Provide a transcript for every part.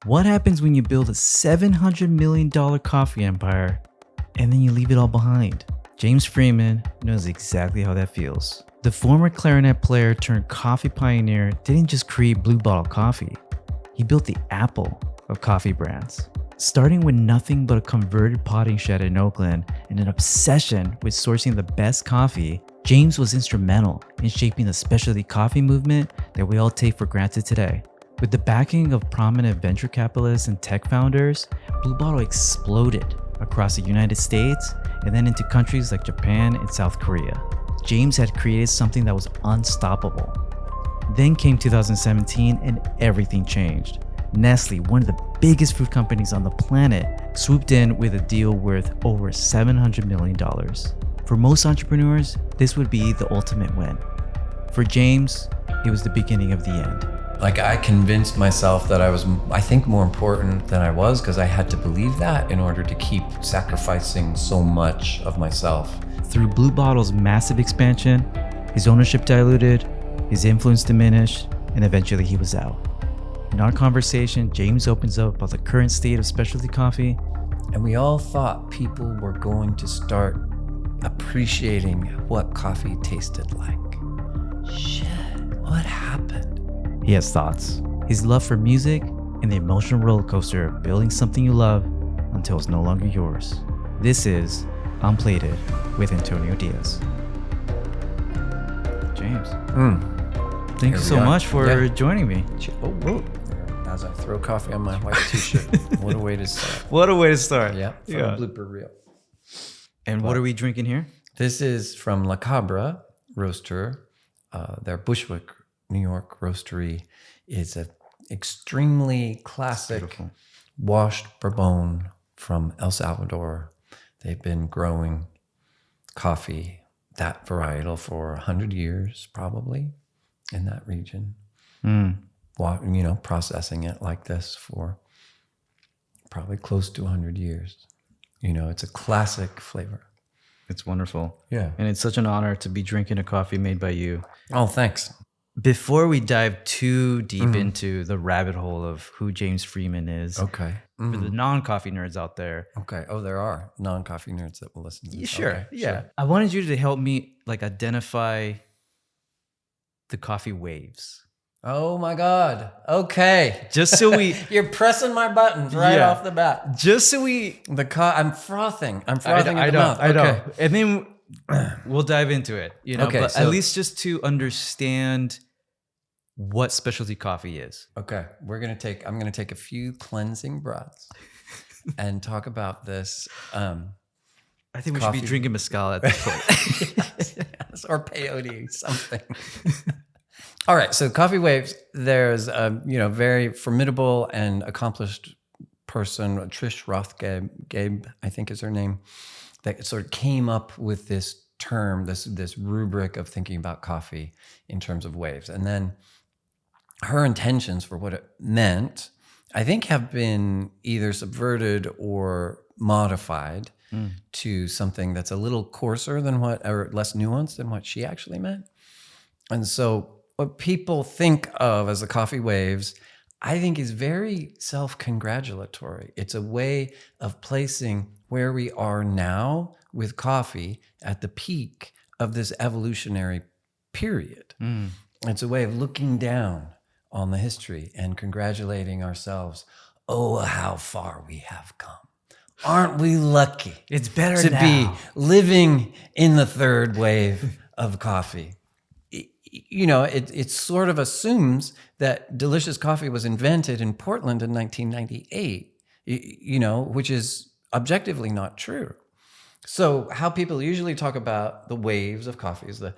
What happens when you build a $700 million coffee empire and then you leave it all behind? James Freeman knows exactly how that feels. The former clarinet player turned coffee pioneer didn't just create Blue Bottle Coffee. He built the Apple of coffee brands. Starting with nothing but a converted potting shed in Oakland and an obsession with sourcing the best coffee, James was instrumental in shaping the specialty coffee movement that we all take for granted today. With the backing of prominent venture capitalists and tech founders, Blue Bottle exploded across the United States and then into countries like Japan and South Korea. James had created something that was unstoppable. Then came 2017 and everything changed. Nestlé, one of the biggest food companies on the planet, swooped in with a deal worth over $700 million. For most entrepreneurs, this would be the ultimate win. For James, it was the beginning of the end. Like, I convinced myself that I was, I think, more important than I was, because I had to believe that in order to keep sacrificing so much of myself. Through Blue Bottle's massive expansion, his ownership diluted, his influence diminished, and eventually he was out. In our conversation, James opens up about the current state of specialty coffee. And we all thought people were going to start appreciating what coffee tasted like. Shit, what happened? He has thoughts, his love for music, and the emotional roller coaster of building something you love until it's no longer yours. This is Unplated with Antonio Diaz. James, thank you so much for joining me. As I throw coffee on my white t-shirt. What a way to start. What a way to start. Yeah, from a blooper reel. And what are we drinking here? This is from Lacabra Roaster. Their Bushwick, New York roastery is an extremely classic washed bourbon from El Salvador. They've been growing coffee, that varietal, for 100 years probably in that region. Processing it like this for probably close to 100 years. It's a classic flavor. It's wonderful. Yeah. And it's such an honor to be drinking a coffee made by you. Oh, thanks. Before we dive too deep into the rabbit hole of who James Freeman is, okay. For the non-coffee nerds out there. Okay. Oh, there are non-coffee nerds that will listen to this. Sure. Okay, yeah. Sure. I wanted you to help me identify the coffee waves. Oh my God. Okay. Just so we You're pressing my buttons right off the bat. Just so we I'm frothing. I'm frothing at the mouth. I know. And then we'll dive into it, Okay, but so, at least just to understand what specialty coffee is. Okay. I'm going to take a few cleansing breaths and talk about this. I think we should be drinking mezcal at this point. Yes, or peyote, something. All right, so coffee waves. There's a very formidable and accomplished person, Trish Gabe, I think is her name, that sort of came up with this term, this rubric of thinking about coffee in terms of waves. And then her intentions for what it meant, I think, have been either subverted or modified to something that's a little coarser than or less nuanced than what she actually meant. And so what people think of as the coffee waves, I think, is very self-congratulatory. It's a way of placing where we are now with coffee at the peak of this evolutionary period. It's a way of looking down on the history and congratulating ourselves. Oh, how far we have come. Aren't we lucky? It's better to now. be living in the third wave of coffee. It sort of assumes that delicious coffee was invented in Portland in 1998, which is objectively not true. So how people usually talk about the waves of coffee is the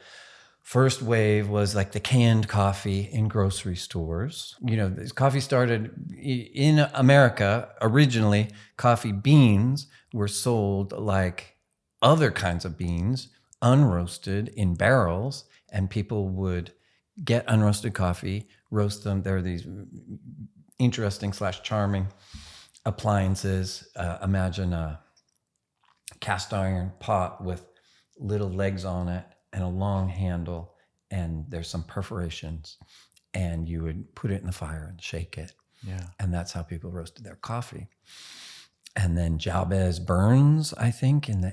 first wave was like the canned coffee in grocery stores. This coffee started in America. Originally, coffee beans were sold like other kinds of beans, unroasted in barrels. And people would get unroasted coffee, roast them. There are these interesting / charming appliances. Imagine a cast iron pot with little legs on it and a long handle, and there's some perforations. And you would put it in the fire and shake it. Yeah. And that's how people roasted their coffee. And then Jabez Burns, I think, in the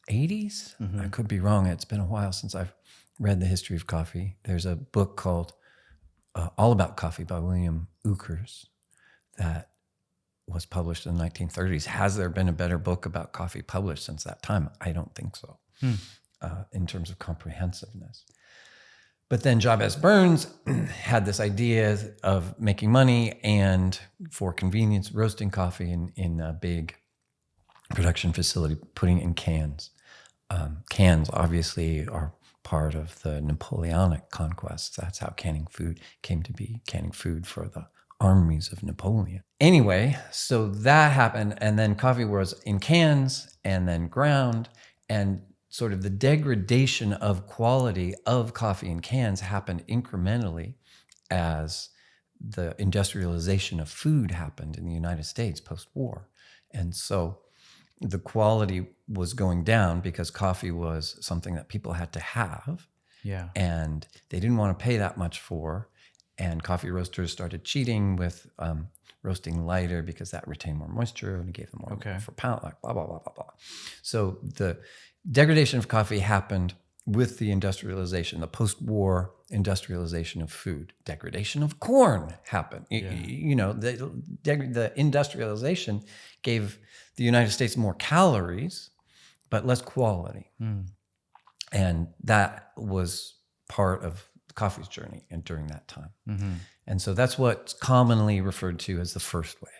1880s. I could be wrong. It's been a while since I've read the history of coffee. There's a book called All About Coffee by William Ukers that was published in the 1930s. Has there been a better book about coffee published since that time? I don't think so, in terms of comprehensiveness. But then Jabez Burns had this idea of making money and, for convenience, roasting coffee in a big production facility, putting it in cans. Cans obviously are part of the Napoleonic conquest. That's how canning food came to be, canning food for the armies of Napoleon. Anyway, so that happened, and then coffee was in cans and then ground, and sort of the degradation of quality of coffee in cans happened incrementally as the industrialization of food happened in the United States post-war. And so the quality was going down because coffee was something that people had to have. Yeah. And they didn't want to pay that much for. And coffee roasters started cheating with roasting lighter because that retained more moisture and gave them more per pound, like blah, blah, blah, blah, blah. So the degradation of coffee happened with the industrialization, the post-war industrialization of food. Degradation of corn happened. Yeah. You know, the industrialization gave the United States more calories, but less quality. And that was part of coffee's journey and during that time. And so that's what's commonly referred to as the first wave.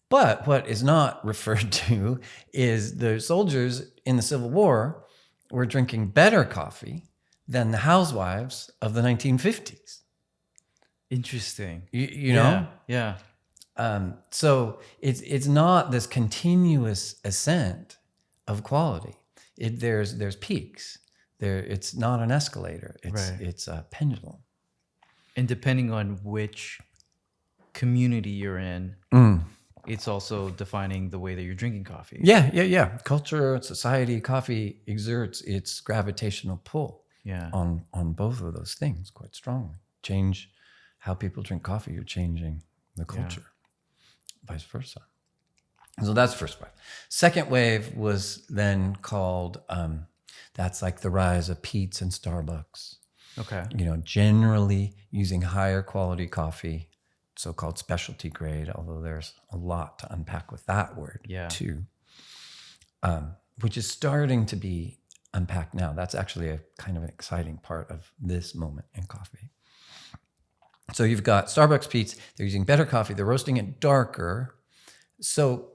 But what is not referred to is the soldiers in the Civil War were drinking better coffee than the housewives of the 1950s. Interesting. You know? Yeah. So it's not this continuous ascent of quality. There's peaks. It's not an escalator. It's a pendulum. And depending on which community you're in, it's also defining the way that you're drinking coffee. Yeah. Culture, society, coffee exerts its gravitational pull on both of those things quite strongly. Change how people drink coffee, you're changing the culture. Vice versa. So that's first wave. Second wave was then called, that's like the rise of Peet's and Starbucks. Okay. You know, generally using higher quality coffee, so-called specialty grade, although there's a lot to unpack with that word too, which is starting to be unpacked now. That's actually a kind of an exciting part of this moment in coffee. So you've got Starbucks, Peet's, they're using better coffee, they're roasting it darker. So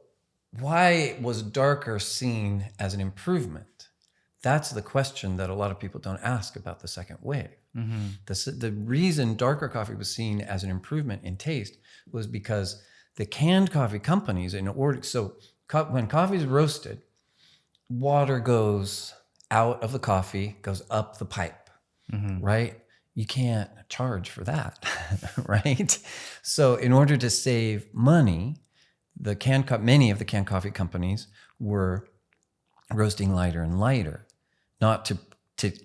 why was darker seen as an improvement? That's the question that a lot of people don't ask about the second wave. The reason darker coffee was seen as an improvement in taste was because the canned coffee companies, when coffee is roasted, water goes out of the coffee, goes up the pipe, right? You can't charge for that, right? So in order to save money, many of the canned coffee companies were roasting lighter and lighter, not to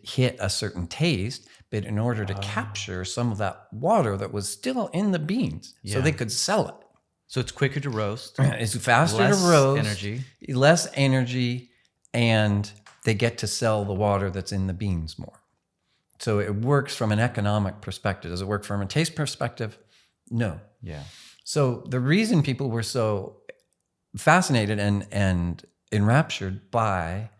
hit a certain taste, but in order to capture some of that water that was still in the beans so they could sell it. So it's quicker to roast. It's faster less to roast. Less energy, and they get to sell the water that's in the beans more. So it works from an economic perspective. Does it work from a taste perspective? No. Yeah. So the reason people were so fascinated and enraptured by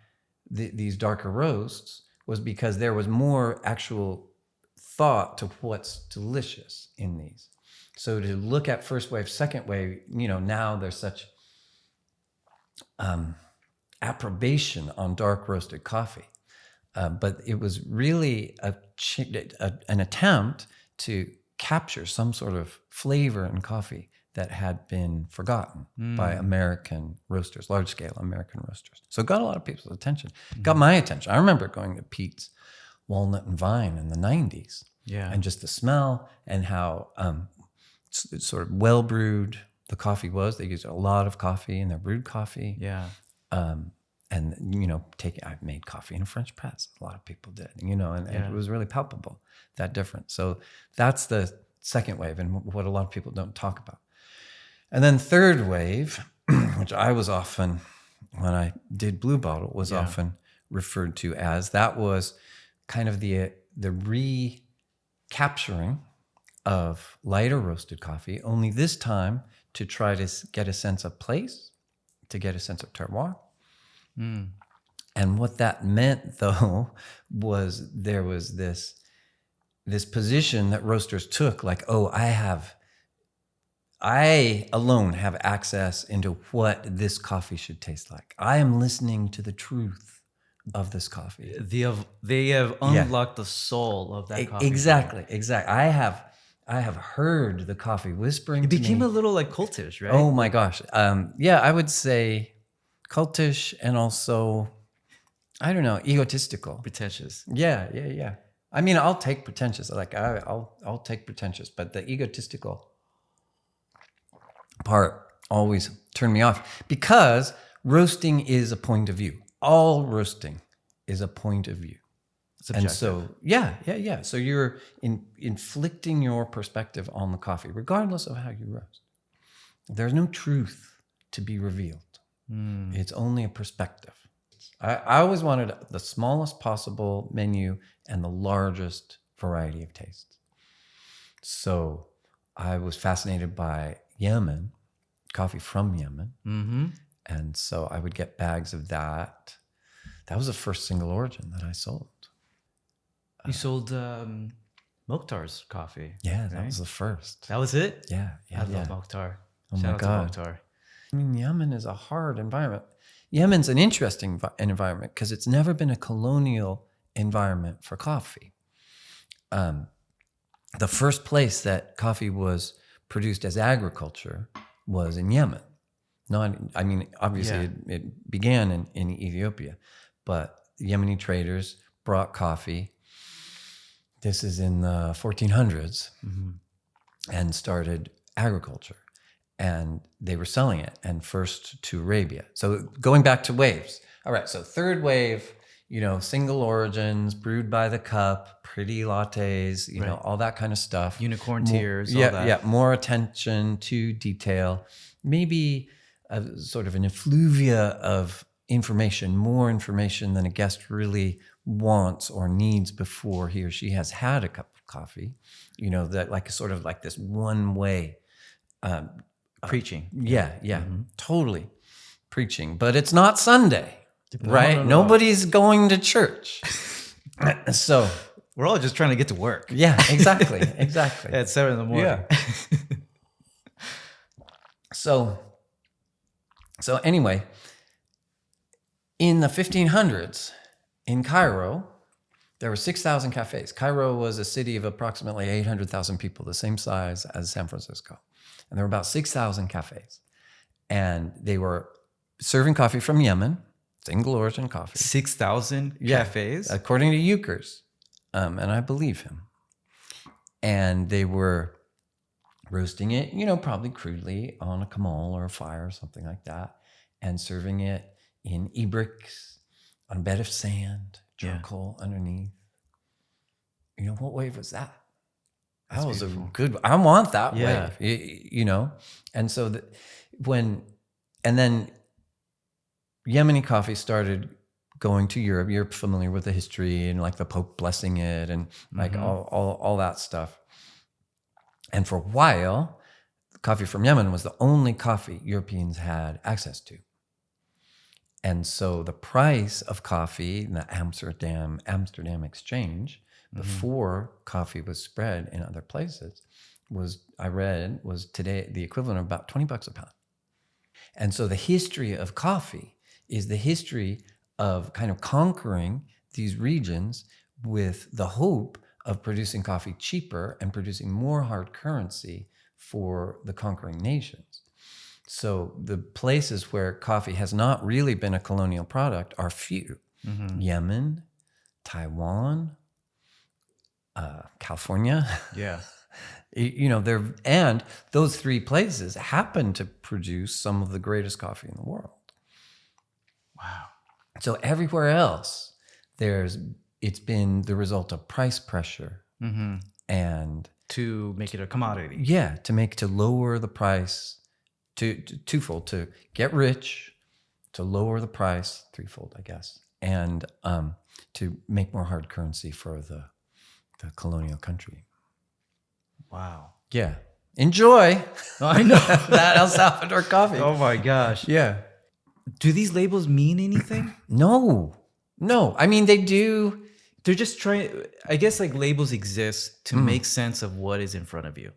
these darker roasts was because there was more actual thought to what's delicious in these. So to look at first wave, second wave, now there's such approbation on dark roasted coffee. But it was really an attempt to capture some sort of flavor in coffee that had been forgotten by American roasters, large-scale American roasters. So it got a lot of people's attention. Got my attention. I remember going to Peet's Walnut and Vine in the 90s. Yeah. And just the smell and how sort of well-brewed the coffee was. They used a lot of coffee in their brewed coffee. Yeah. And, I've made coffee in a French press. A lot of people did, and it was really palpable, that difference. So that's the second wave and what a lot of people don't talk about. And then third wave, which I was often, when I did Blue Bottle, was often referred to as, that was kind of the recapturing of lighter roasted coffee, only this time to try to get a sense of place, to get a sense of terroir. And what that meant, though, was there was this position that roasters took, like, oh, I alone have access into what this coffee should taste like. I am listening to the truth of this coffee. They have unlocked the soul of that coffee. Exactly. I have heard the coffee whispering. It became a little like cultish, right? Oh my gosh. I would say cultish and also, I don't know, egotistical. Pretentious. Yeah. I mean, I'll take pretentious. Like I'll take pretentious, but the egotistical part always turned me off, because roasting is a point of view. All roasting is a point of view. Subjective. And so, yeah. So you're inflicting your perspective on the coffee, regardless of how you roast. There's no truth to be revealed. It's only a perspective. I always wanted the smallest possible menu and the largest variety of tastes. So I was fascinated by Yemen, coffee from Yemen. And so I would get bags of that. That was the first single origin that I sold. You sold Mokhtar's coffee. Yeah, that was the first. That was it? Yeah. I love Mokhtar. Oh Shout my out God. to Mokhtar. I mean, Yemen is a hard environment. Yemen's an interesting environment because it's never been a colonial environment for coffee. The first place that coffee was produced as agriculture was in Yemen. Obviously it began in Ethiopia, but Yemeni traders brought coffee. This is in the 1400s, and started agriculture. And they were selling it, and first to Arabia. So going back to waves. All right, so third wave, single origins, brewed by the cup, pretty lattes, all that kind of stuff. Unicorn tears, all that. Yeah, more attention to detail. Maybe a sort of an effluvia of information, more information than a guest really wants or needs before he or she has had a cup of coffee. That like sort of like this one way. Preaching. Yeah, totally preaching. But it's not Sunday, right? No. Nobody's going to church. So we're all just trying to get to work. Yeah, exactly. At 7 a.m. Yeah. So anyway, in the 1500s in Cairo, there were 6,000 cafes. Cairo was a city of approximately 800,000 people, the same size as San Francisco. And there were about 6,000 cafes. And they were serving coffee from Yemen, single origin coffee. 6,000 cafes? According to Euchers. And I believe him. And they were roasting it, probably crudely on a kamal or a fire or something like that, and serving it in e-bricks on a bed of sand, charcoal underneath. What wave was that? That was beautiful. A good. I want that wave, And so and then Yemeni coffee started going to Europe. You're familiar with the history and like the Pope blessing it and like all that stuff. And for a while, coffee from Yemen was the only coffee Europeans had access to. And so the price of coffee in the Amsterdam exchange, before coffee was spread in other places, was today the equivalent of about $20 a pound. And so the history of coffee is the history of kind of conquering these regions with the hope of producing coffee cheaper and producing more hard currency for the conquering nations. So the places where coffee has not really been a colonial product are few. Yemen, Taiwan, California. Yeah. And those three places happen to produce some of the greatest coffee in the world. Wow. So everywhere else, it's been the result of price pressure and to make it a commodity. Yeah, to lower the price, twofold, to get rich, to lower the price, threefold, I guess, and to make more hard currency for the colonial country. Wow. Yeah. Enjoy I know. that El Salvador coffee. Oh my gosh. Yeah. Do these labels mean anything? No. I mean, they do. They're just trying, I guess like labels exist to make sense of what is in front of you.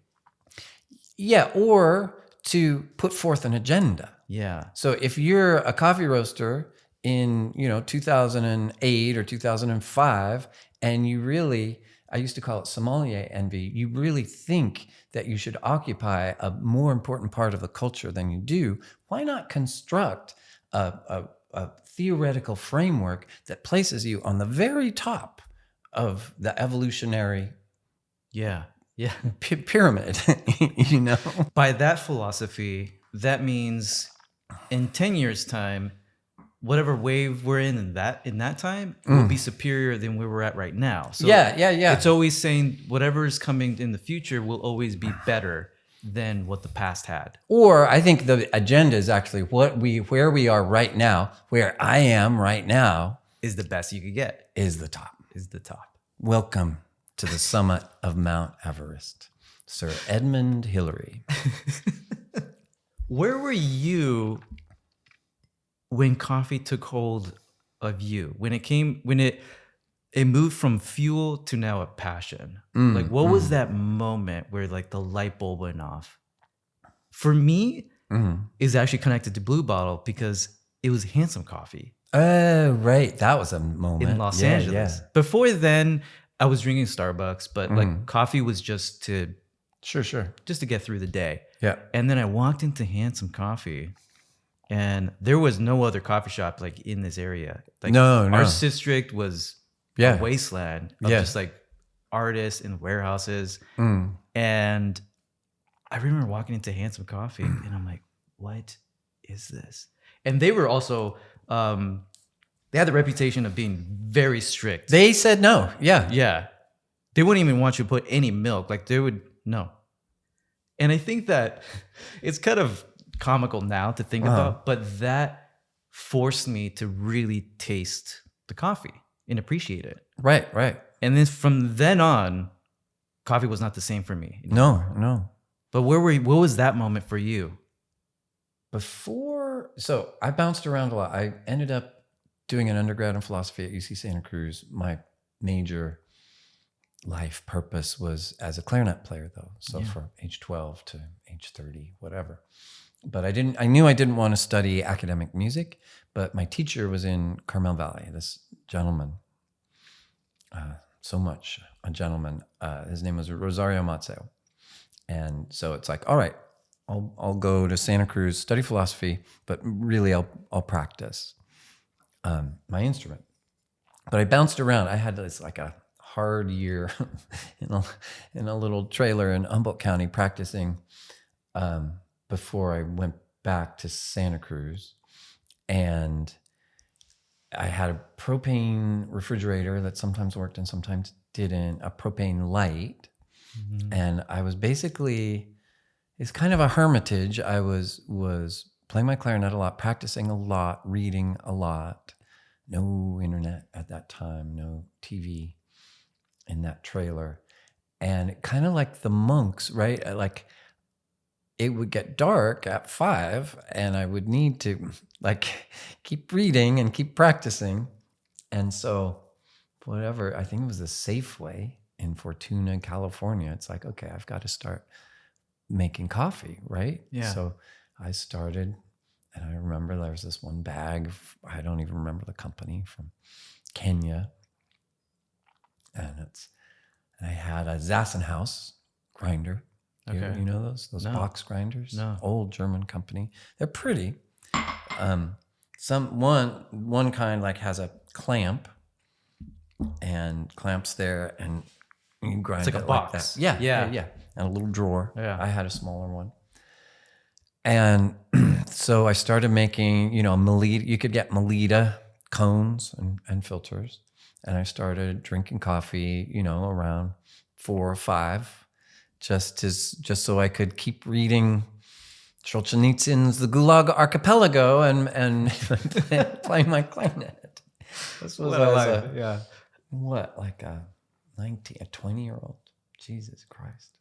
Yeah, or to put forth an agenda. Yeah. So if you're a coffee roaster in, 2008 or 2005, and you really, I used to call it sommelier envy, you really think that you should occupy a more important part of the culture than you do, why not construct a theoretical framework that places you on the very top of the evolutionary pyramid, By that philosophy, that means in 10 years' time, whatever wave we're in that time will be superior than where we're at right now. So yeah. It's always saying whatever is coming in the future will always be better than what the past had. Or I think the agenda is actually where we are right now, where I am right now Is the best you could get. is the top. Is the top. Welcome to the summit of Mount Everest, Sir Edmund Hillary. Where were you when coffee took hold of you? When it moved from fuel to now a passion? Like what was that moment where like the light bulb went off? For me, is actually connected to Blue Bottle because it was Handsome Coffee. Oh, right. That was a moment. In Los Angeles. Yeah. Before then, I was drinking Starbucks, but like coffee was just to get through the day. Yeah. And then I walked into Handsome Coffee, and there was no other coffee shop like in this area. Like No. our district was a wasteland of just like artists and warehouses. And I remember walking into Handsome Coffee, and I'm like, "What is this?" And they were also they had the reputation of being very strict. They said no. Yeah. Yeah. They wouldn't even want you to put any milk. Like they would, no. And I think that it's kind of comical now to think about, but that forced me to really taste the coffee and appreciate it. Right. And then from then on, coffee was not the same for me. No. But what was that moment for you? So I bounced around a lot. I ended up doing an undergrad in philosophy at UC Santa Cruz. My major life purpose was as a clarinet player, though. So from age 12 to age 30, whatever. But I knew I didn't want to study academic music, but my teacher was in Carmel Valley, this gentleman, a gentleman. His name was Rosario Mazzeo. And so it's like, all right, I'll go to Santa Cruz, study philosophy, but really I'll practice my instrument. But I bounced around. I had this like a hard year in a little trailer in Humboldt County practicing before I went back to Santa Cruz. And I had a propane refrigerator that sometimes worked and sometimes didn't, a propane light. And I was basically, it's kind of a hermitage. I was playing my clarinet a lot, practicing a lot, reading a lot. No internet at that time, no TV in that trailer. And kind of like the monks, right? Like it would get dark at 5 and I would need to like keep reading and keep practicing. And so whatever, I think it was the Safeway in Fortuna, California. It's like, okay, I've got to start making coffee, right? Yeah. So I started, and I remember there was this one bag, I don't even remember the company, from Kenya. And I had a Zassenhaus grinder. Okay. You know those No. box grinders? No. Old German company. They're pretty. One kind like has a clamp and clamps there, and you grind It's like it a box. that. Yeah. And a little drawer. Yeah. I had a smaller one. And so I started making, Melita. You could get Melita cones and filters. And I started drinking coffee, around 4 or 5. just so I could keep reading Solzhenitsyn's The Gulag Archipelago and playing my clarinet. This was like a 20-year-old. Jesus Christ.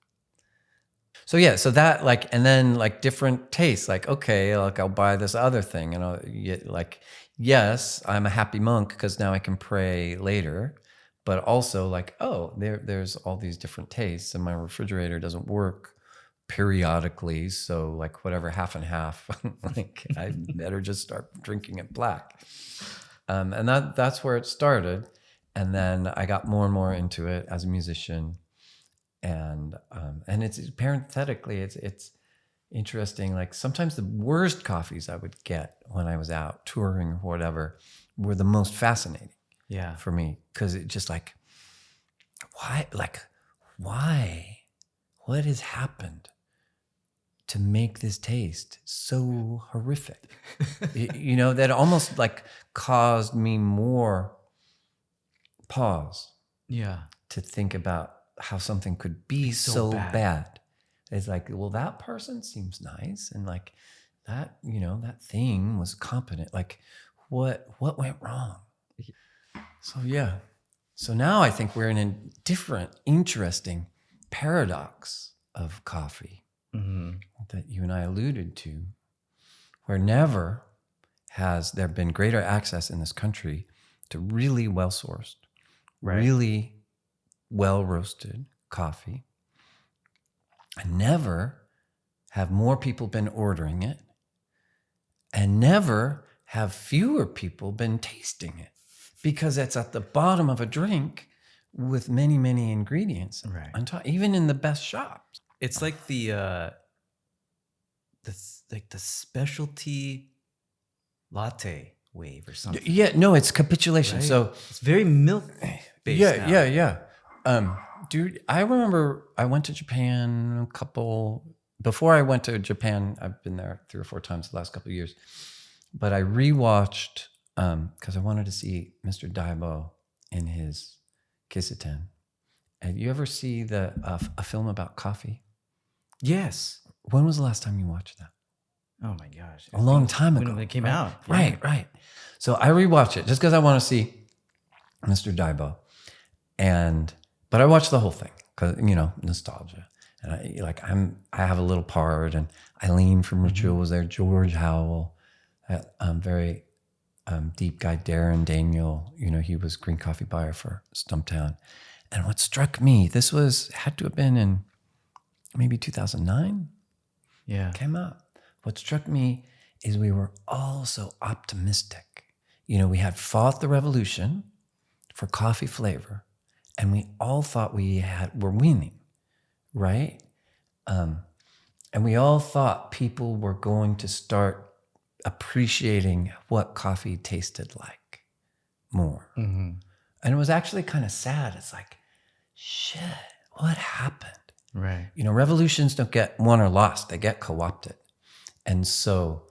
So yeah, so that like, and then like different tastes, like, okay, like I'll buy this other thing and I'll get like, yes, I'm a happy monk because now I can pray later, but also like, oh, there's all these different tastes and my refrigerator doesn't work periodically. So like whatever, half and half, like I better just start drinking it black. And that's where it started. And then I got more and more into it as a musician. And it's parenthetically, it's interesting. Like sometimes the worst coffees I would get when I was out touring or whatever were the most fascinating. Yeah. For me, because it just like, why? What has happened to make this taste so horrific? That almost like caused me more pause. Yeah. To think about how something could be so bad. It's like, well, that person seems nice. And like that, that thing was competent. Like what went wrong? So yeah. So now I think we're in a different, interesting paradox of coffee that you and I alluded to, where never has there been greater access in this country to really well-sourced, really well-roasted coffee. And never have more people been ordering it, and never have fewer people been tasting it, because it's at the bottom of a drink with many, many ingredients. Right. On top, even in the best shops. It's like the specialty latte wave or something. Yeah, no, it's capitulation. Right? So it's very milk based. Yeah. Dude, I remember I went to Japan before I went to Japan, I've been there 3 or 4 times the last couple of years, but I rewatched, because I wanted to see Mr. Daibo in his Kisuten. And you ever see a film about coffee? Yes. When was the last time you watched that? Oh my gosh. A long time ago. When it came out. Yeah. Right. So I rewatched it just because I want to see Mr. Daibo. But I watched the whole thing because, nostalgia. And I have a little part, and Eileen from Ritual was there, George Howell, very deep guy, Darren Daniel, he was green coffee buyer for Stumptown. And what struck me, this had to have been in maybe 2009. Yeah. Came out. What struck me is we were all so optimistic. We had fought the revolution for coffee flavor, and we all thought were winning, right? And we all thought people were going to start appreciating what coffee tasted like more. Mm-hmm. And it was actually kind of sad. It's like, shit, what happened? Right. Revolutions don't get won or lost. They get co-opted. And so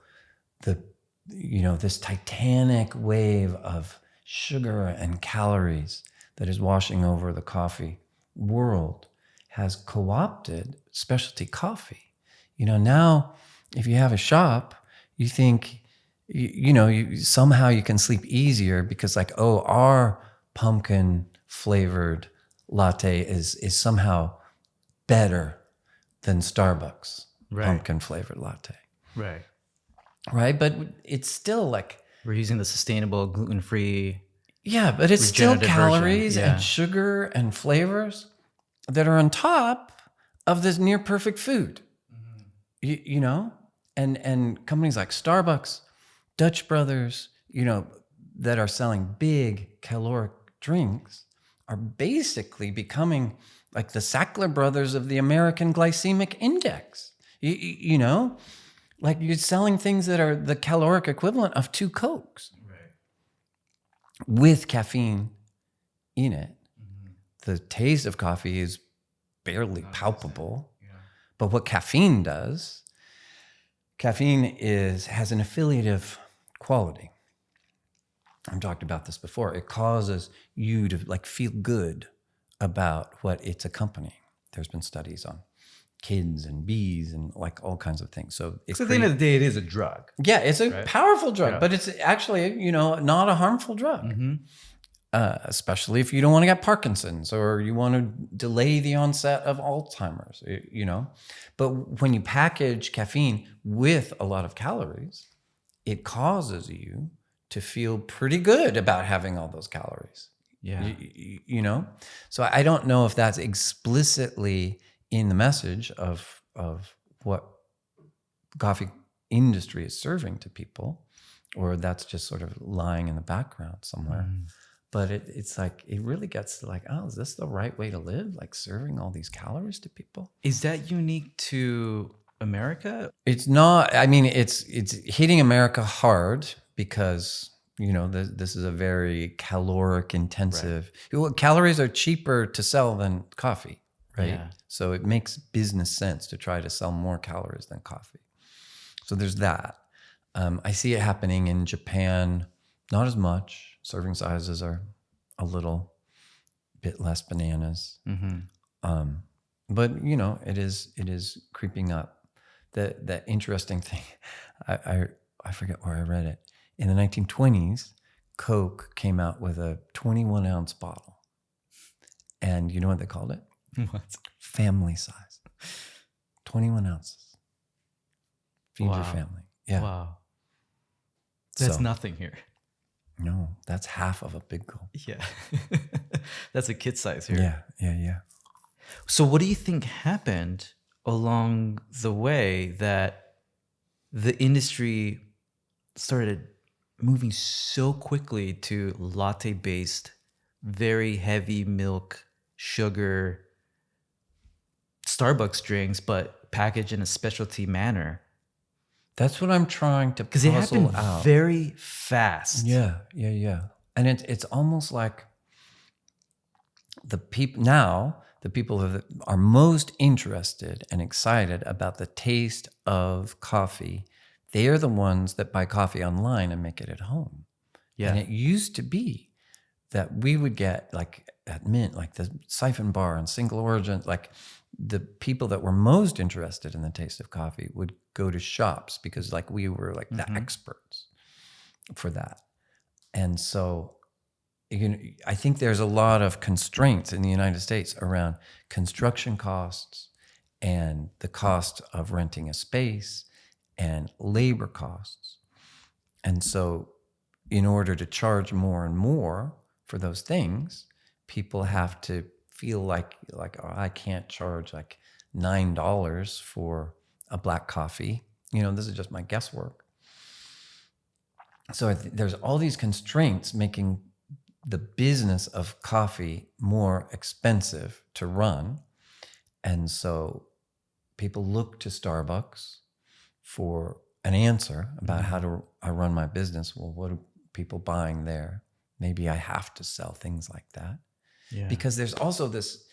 this titanic wave of sugar and calories that is washing over the coffee world has co-opted specialty coffee. Now if you have a shop, you think, somehow you can sleep easier because like, oh, our pumpkin flavored latte is somehow better than Starbucks pumpkin flavored latte. Right. Right. But it's still like, we're using the sustainable gluten-free. Yeah, but it's still calories and sugar and flavors that are on top of this near perfect food. Mm-hmm. And companies like Starbucks, Dutch Brothers, that are selling big caloric drinks are basically becoming like the Sackler brothers of the American glycemic index. Like you're selling things that are the caloric equivalent of 2 Cokes. With caffeine in it. Mm-hmm. The taste of coffee is barely palpable. Yeah. But what caffeine does, has an affiliative quality. I've talked about this before. It causes you to like feel good about what it's accompanying. There's been studies on kids and bees and like all kinds of things. So at the end of the day, it is a drug. yeah, it's a powerful drug, Yeah. but it's actually, you know, not a harmful drug. Especially if you don't want to get Parkinson's or you want to delay the onset of Alzheimer's, you know. But when you package caffeine with a lot of calories, it causes you to feel pretty good about having all those calories. Yeah. You know? So I don't know if that's explicitly in the message of what coffee industry is serving to people, or that's just sort of lying in the background somewhere. But it's like, it really gets to like, oh, is this the right way to live? Like serving all these calories to people? Is that unique to America? It's not. I mean, it's hitting America hard because, you know, this is a very caloric intensive. Well, calories are cheaper to sell than coffee, right? Yeah. So it makes business sense to try to sell more calories than coffee. So there's that. I see it happening in Japan, not as much. Serving sizes are a little bit less bananas. But, you know, it is creeping up. The interesting thing, I forget where I read it. In the 1920s, Coke came out with a 21-ounce bottle. And you know what they called it? What? Family size. 21 ounces. Feed your family. Yeah. Wow. That's So- nothing here. No, that's half of a big gulp. Yeah. That's a kid size here. Yeah. So what do you think happened along the way that the industry started moving so quickly to latte-based, very heavy milk, sugar, Starbucks drinks, but packaged in a specialty manner? That's what I'm trying to Because it puzzle happened out. very fast. Yeah. And it's almost like the people who are most interested and excited about the taste of coffee, they are the ones that buy coffee online and make it at home. Yeah. And it used to be that we would get like at Mint, like the Siphon Bar and Single Origin, like the people that were most interested in the taste of coffee would go to shops because like we were like the experts for that. And so, you know, I think there's a lot of constraints in the United States around construction costs and the cost of renting a space and labor costs. And so in order to charge more and more for those things, people have to feel like oh, I can't charge like $9 for a black coffee. You know, this is just my guesswork. So there's all these constraints making the business of coffee more expensive to run. And so people look to Starbucks for an answer about how do I run my business. Well, what are people buying there? Maybe I have to sell things like that. Yeah. Because there's also this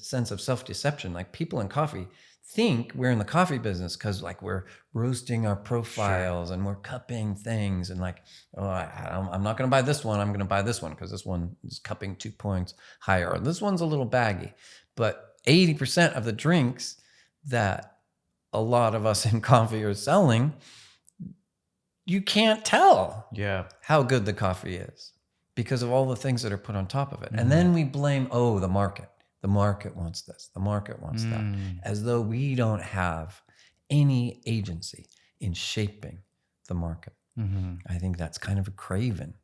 sense of self-deception. Like people in coffee think we're in the coffee business because like we're roasting our profiles and we're cupping things and like, oh, I'm not going to buy this one. I'm going to buy this one because this one is cupping 2 points higher. Or this one's a little baggy. But 80% of the drinks that a lot of us in coffee are selling, you can't tell how good the coffee is because of all the things that are put on top of it. And then we blame, the market. The market wants this. The market wants that. As though we don't have any agency in shaping the market. I think that's kind of a craven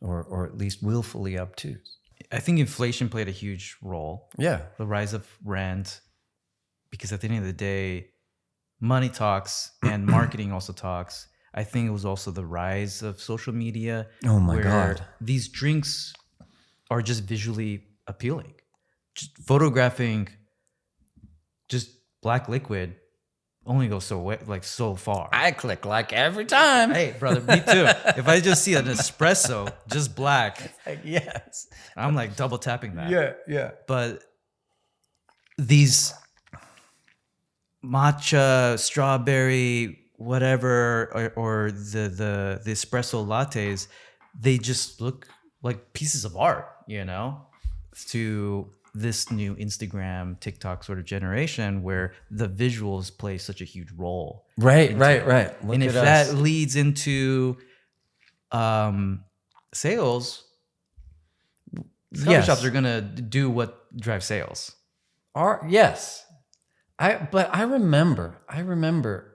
or at least willfully obtuse. I think inflation played a huge role. Yeah. The rise of rent, because at the end of the day, money talks and marketing also talks. I think it was also the rise of social media. Oh my where God. These drinks are just visually appealing. Just photographing just black liquid only goes so far. I click like every time. Hey, brother, me too. If I just see an espresso, just black, Like, yes. I'm like double tapping that. Yeah. But these matcha, strawberry, whatever, or the espresso lattes, they just look like pieces of art, you know, to this new Instagram, TikTok sort of generation where the visuals play such a huge role. Right. And if that leads into sales, coffee shops are gonna do what drives sales. Yes. But I remember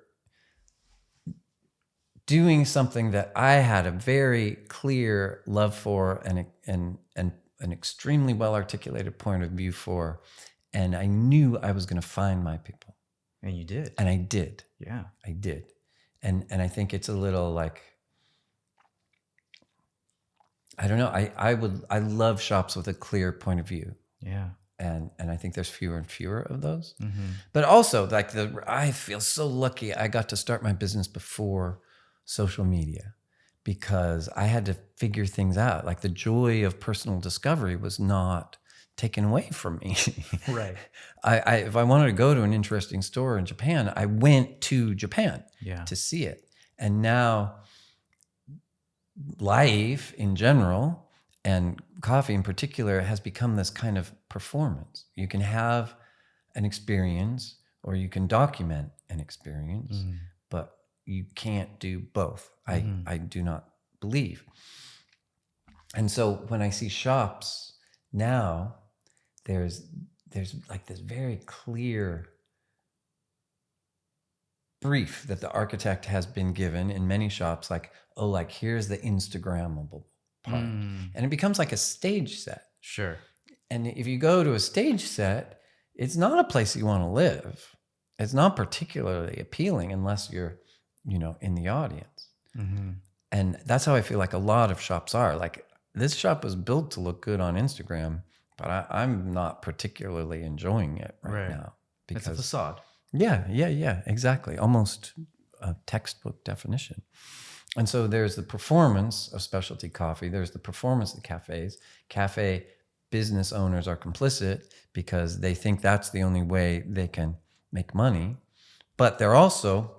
doing something that I had a very clear love for and an extremely well articulated point of view for, and I knew I was going to find my people. And you did. And I did. Yeah. I did. And I think it's a little like, I don't know. I love shops with a clear point of view. Yeah. And I think there's fewer and fewer of those. Mm-hmm. But also like I feel so lucky I got to start my business before social media, because I had to figure things out. Like the joy of personal discovery was not taken away from me. Right. If I wanted to go to an interesting store in Japan, I went to Japan to see it. And now life in general and coffee in particular has become this kind of performance. You can have an experience or you can document an experience, but you can't do both. I do not believe. And so when I see shops now, there's like this very clear brief that the architect has been given in many shops, like, oh, like here's the Instagrammable part. And it becomes like a stage set. Sure. And if you go to a stage set, it's not a place you want to live. It's not particularly appealing unless you're, in the audience. And that's how I feel like a lot of shops are. Like this shop was built to look good on Instagram, but I'm not particularly enjoying it right now. Because it's a facade. Yeah, exactly. Almost a textbook definition. And so there's the performance of specialty coffee. There's the performance of cafes. Cafe business owners are complicit because they think that's the only way they can make money. But they're also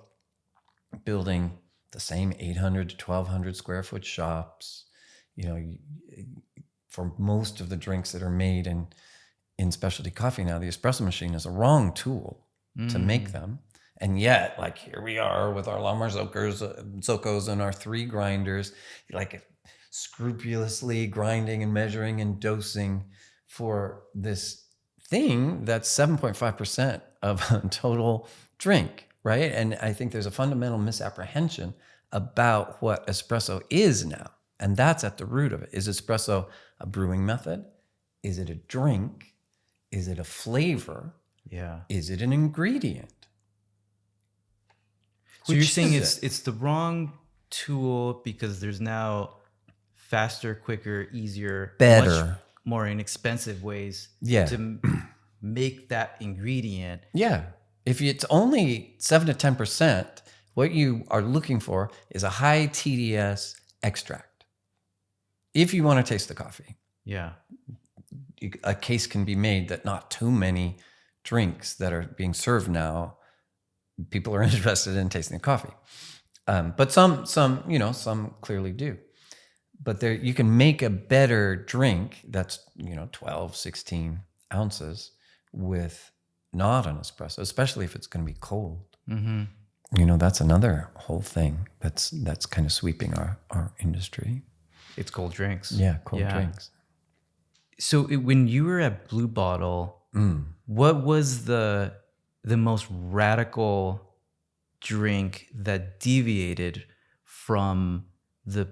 building the same 800 to 1,200 square foot shops, for most of the drinks that are made in specialty coffee now. The espresso machine is a wrong tool to make them. And yet, like, here we are with our Lamar Zocos and our 3 grinders, like scrupulously grinding and measuring and dosing for this thing that's 7.5% of a total drink, right? And I think there's a fundamental misapprehension about what espresso is now. And that's at the root of it. Is espresso a brewing method? Is it a drink? Is it a flavor? Yeah. Is it an ingredient? So you're saying it's the wrong tool because there's now faster, quicker, easier, better, much more inexpensive ways to make that ingredient. Yeah. If it's only 7 to 10%, what you are looking for is a high TDS extract. If you want to taste the coffee. Yeah. A case can be made that not too many drinks that are being served now, people are interested in tasting the coffee. But some clearly do. But you can make a better drink that's, 12, 16 ounces with not an espresso, especially if it's going to be cold. That's another whole thing that's kind of sweeping our industry. It's cold drinks. Yeah, cold drinks. So when you were at Blue Bottle, what was the most radical drink that deviated from the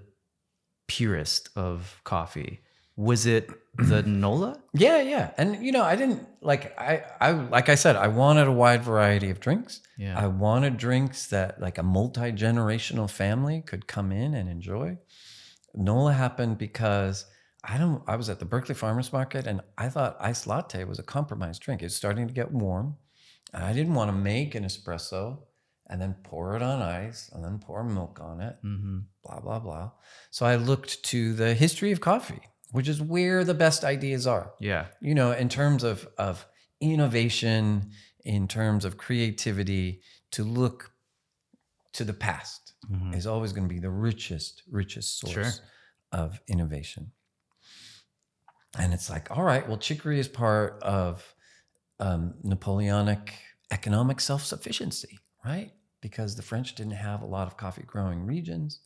purest of coffee? Was it the Nola? Yeah. And I didn't like I said, I wanted a wide variety of drinks. Yeah. I wanted drinks that like a multi-generational family could come in and enjoy. Nola happened because I was at the Berkeley Farmers Market and I thought iced latte was a compromised drink. It's starting to get warm. And I didn't want to make an espresso and then pour it on ice and then pour milk on it, blah, blah, blah. So I looked to the history of coffee, which is where the best ideas are. Yeah. In terms of innovation, in terms of creativity, to look to the past is always going to be the richest source of innovation. And it's like, all right, well, chicory is part of Napoleonic economic self-sufficiency, right? Because the French didn't have a lot of coffee growing regions.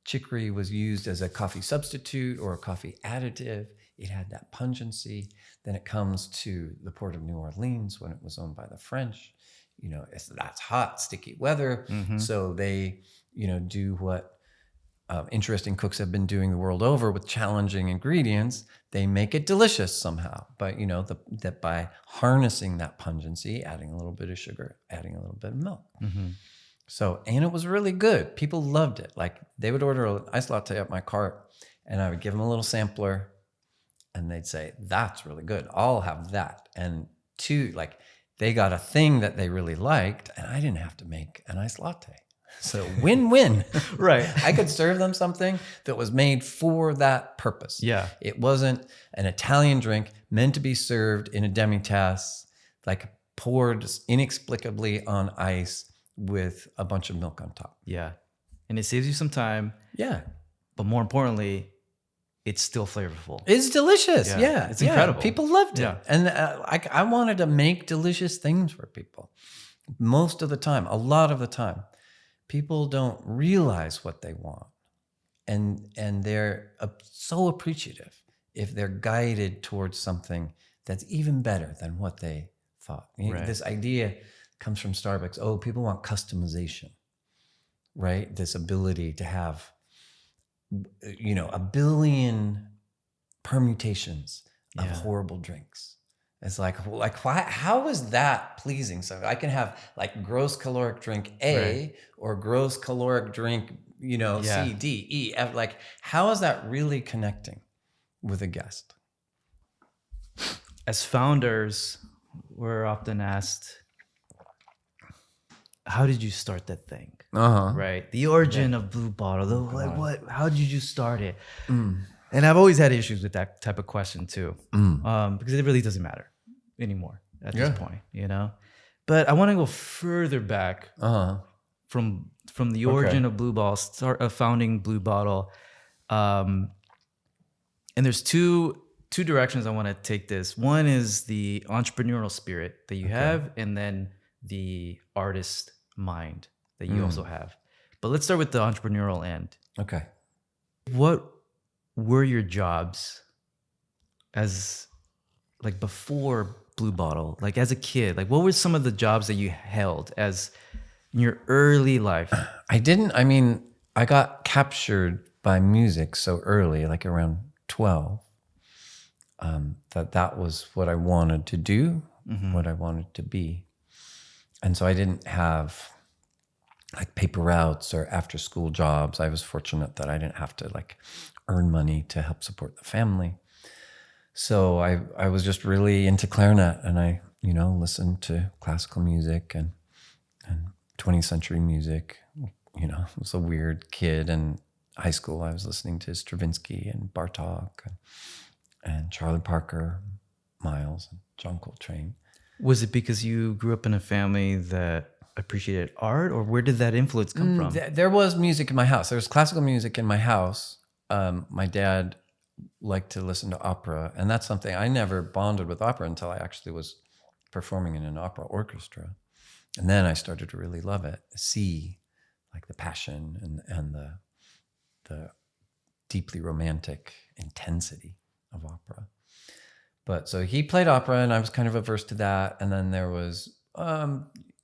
Chicory was used as a coffee substitute or a coffee additive. It had that pungency. Then it comes to the port of New Orleans when it was owned by the French. That's hot, sticky weather. So they, do what interesting cooks have been doing the world over with challenging ingredients. They make it delicious somehow. But, that by harnessing that pungency, adding a little bit of sugar, adding a little bit of milk. So, and it was really good. People loved it. Like they would order an iced latte at my cart and I would give them a little sampler and they'd say, that's really good. I'll have that. And two, like they got a thing that they really liked and I didn't have to make an iced latte. So win-win. Right. I could serve them something that was made for that purpose. Yeah. It wasn't an Italian drink meant to be served in a demi-tasse, like poured inexplicably on ice with a bunch of milk on top. Yeah. And it saves you some time. Yeah. But more importantly, it's still flavorful. It's delicious. Yeah. It's incredible. People loved it. Yeah. And I wanted to make delicious things for people. Most of the time, a lot of the time, people don't realize what they want. And they're so appreciative if they're guided towards something that's even better than what they thought. Right. This idea comes from Starbucks. Oh, people want customization, right? This ability to have, a billion permutations of horrible drinks. It's like why? How is that pleasing? So I can have like gross caloric drink A or gross caloric drink, C, D, E, F. Like, how is that really connecting with a guest? As founders, we're often asked, how did you start that thing? Right? The origin of Blue Bottle. How did you start it? And I've always had issues with that type of question too, because it really doesn't matter anymore at this point, But I want to go further back from the origin of Blue Bottle, founding Blue Bottle, and there's two directions I want to take this. One is the entrepreneurial spirit that you have, and then the artist mind that you also have. But let's start with the entrepreneurial end. Okay. What were your jobs as like before Blue Bottle, like as a kid? Like what were some of the jobs that you held as in your early life? I got captured by music so early, like around 12, that was what I wanted to do, what I wanted to be. And so I didn't have like paper routes or after school jobs. I was fortunate that I didn't have to like earn money to help support the family. So I was just really into clarinet and I, listened to classical music and 20th century music. I was a weird kid in high school. I was listening to Stravinsky and Bartók and Charlie Parker, Miles, and John Coltrane. Was it because you grew up in a family that appreciated art, or where did that influence come from? There was music in my house. There was classical music in my house. My dad liked to listen to opera, and that's something I never bonded with opera until I actually was performing in an opera orchestra. And then I started to really love it, see like the passion and the deeply romantic intensity of opera. But so he played opera and I was kind of averse to that. And then there was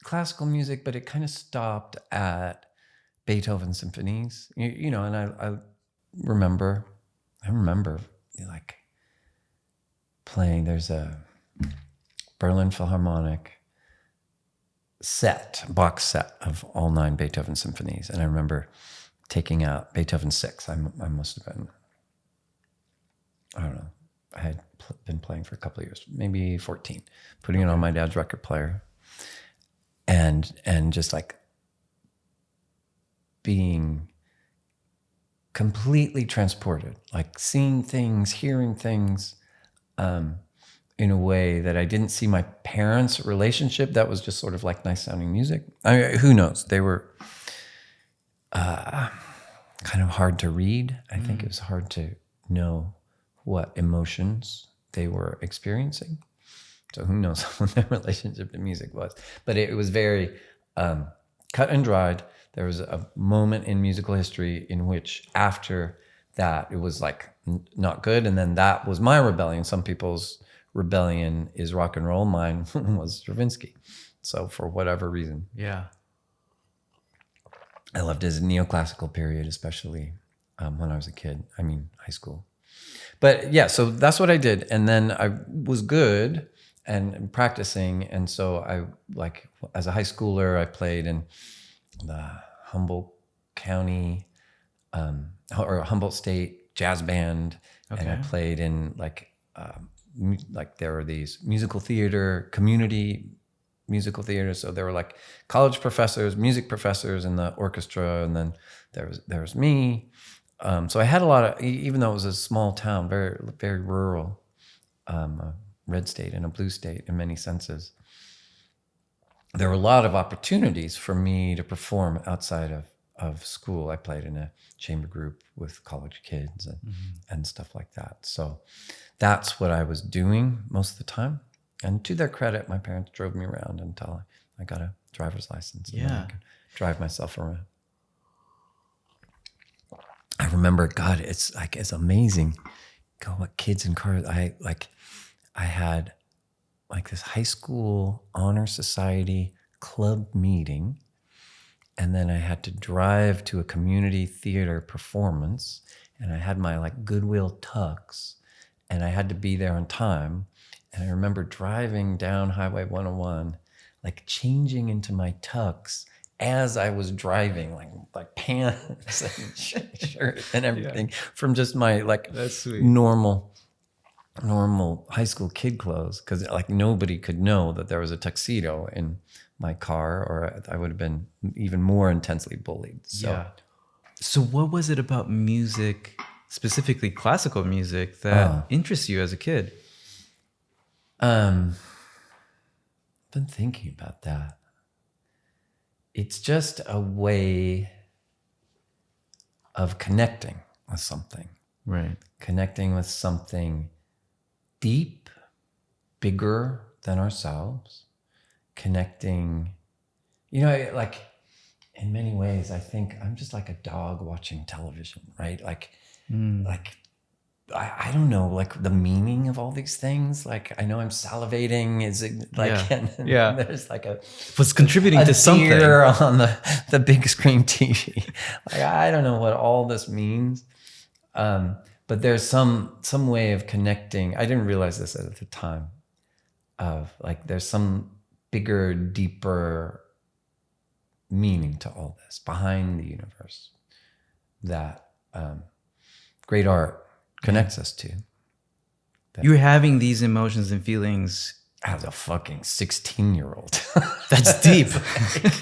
classical music, but it kind of stopped at Beethoven symphonies, and I remember like playing, there's a Berlin Philharmonic box set of all 9 Beethoven symphonies. And I remember taking out Beethoven 6. I must have been, I don't know, I had been playing for a couple of years, maybe 14, putting it on my dad's record player and just like being completely transported, like seeing things, hearing things, in a way that I didn't see my parents' relationship. That was just sort of like nice sounding music. I mean, who knows? They were kind of hard to read. I think it was hard to know what emotions they were experiencing. So who knows what their relationship to music was. But it was very cut and dried. There was a moment in musical history in which after that, it was like not good. And then that was my rebellion. Some people's rebellion is rock and roll. Mine was Stravinsky. So for whatever reason. Yeah. I loved his neoclassical period, especially when I was a kid. I mean, high school. But yeah, so that's what I did. And then I was good and practicing. And so I, like, as a high schooler, I played in the Humboldt County or Humboldt State jazz band. Okay. And I played in like there were these musical theater, community musical theater. So there were like college professors, music professors in the orchestra. And then there was me. So I had a lot of, even though it was a small town, very, very rural, a red state and a blue state in many senses, there were a lot of opportunities for me to perform outside of school. I played in a chamber group with college kids and stuff like that. So that's what I was doing most of the time. And to their credit, my parents drove me around until I got a driver's license. And then I could drive myself around. I remember, God, it's amazing. God, what kids in cars. I had like this high school honor society club meeting. And then I had to drive to a community theater performance. And I had my like Goodwill tux. And I had to be there on time. And I remember driving down Highway 101, like changing into my tux as I was driving, like pants and shirt and everything from just my like normal high school kid clothes. Cause like nobody could know that there was a tuxedo in my car, or I would have been even more intensely bullied. So what was it about music, specifically classical music, that interests you as a kid? Been thinking about that. It's just a way of connecting with something. Right. Connecting with something deep, bigger than ourselves. Connecting, like in many ways, I think I'm just like a dog watching television, right? Like I don't know, like the meaning of all these things. Like I know I'm salivating. Is it like there's like what's contributing to something on the big screen TV. Like I don't know what all this means, but there's some way of connecting. I didn't realize this at the time. Of like there's some bigger, deeper meaning to all this behind the universe that great art connects us to. You're having these emotions and feelings as a fucking 16-year-old. That's deep.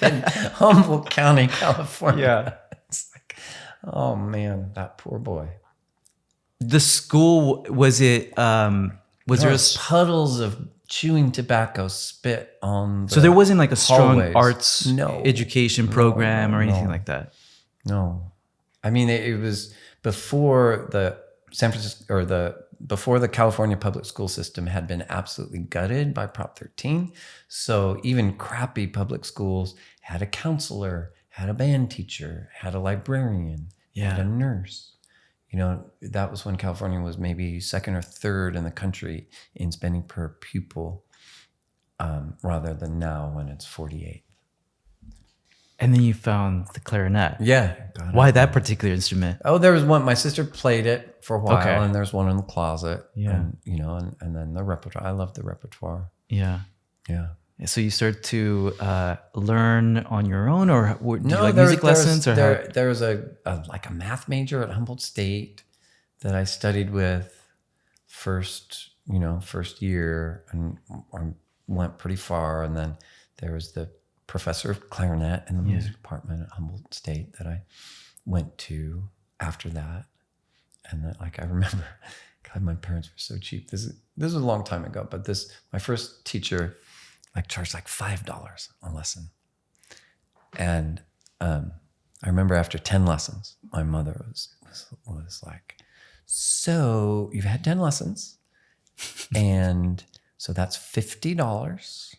In Humboldt County, California. It's like, oh man, that poor boy. The school, was it, there puddles of chewing tobacco spit on the So there wasn't like a strong hallways. arts education program or anything like that? No. I mean, it was before the San Francisco or before the California public school system had been absolutely gutted by Prop 13. So even crappy public schools had a counselor, had a band teacher, had a librarian, had a nurse. That was when California was maybe second or third in the country in spending per pupil, rather than now when it's 48. And then you found the clarinet. Yeah. Why that particular instrument? Oh, there was one. My sister played it for a while, and there's one in the closet. Yeah. And, and then the repertoire. I love the repertoire. Yeah. Yeah. So you start to learn on your own, or did you like music lessons? There was a math major at Humboldt State that I studied with first year, and I went pretty far. And then there was the professor of clarinet in the music department at Humboldt State that I went to after that. And then, I remember, God, my parents were so cheap. This was a long time ago, but my first teacher charged $5 a lesson. And I remember after 10 lessons, my mother was so you've had 10 lessons and so that's $50.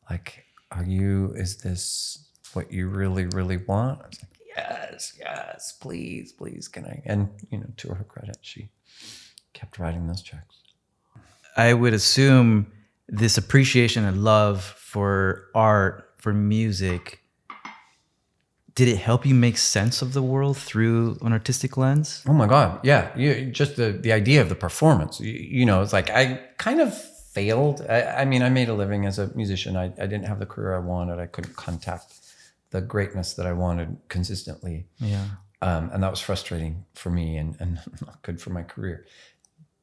Like, is this what you really, really want? I was like, yes, please, can I? And, to her credit, she kept writing those checks. I would assume this appreciation and love for art, for music, did it help you make sense of the world through an artistic lens? Oh my God. Yeah. Just the idea of the performance, it's like I kind of failed. I mean, I made a living as a musician. I didn't have the career I wanted. I couldn't contact the greatness that I wanted consistently. Yeah. And that was frustrating for me and not good for my career.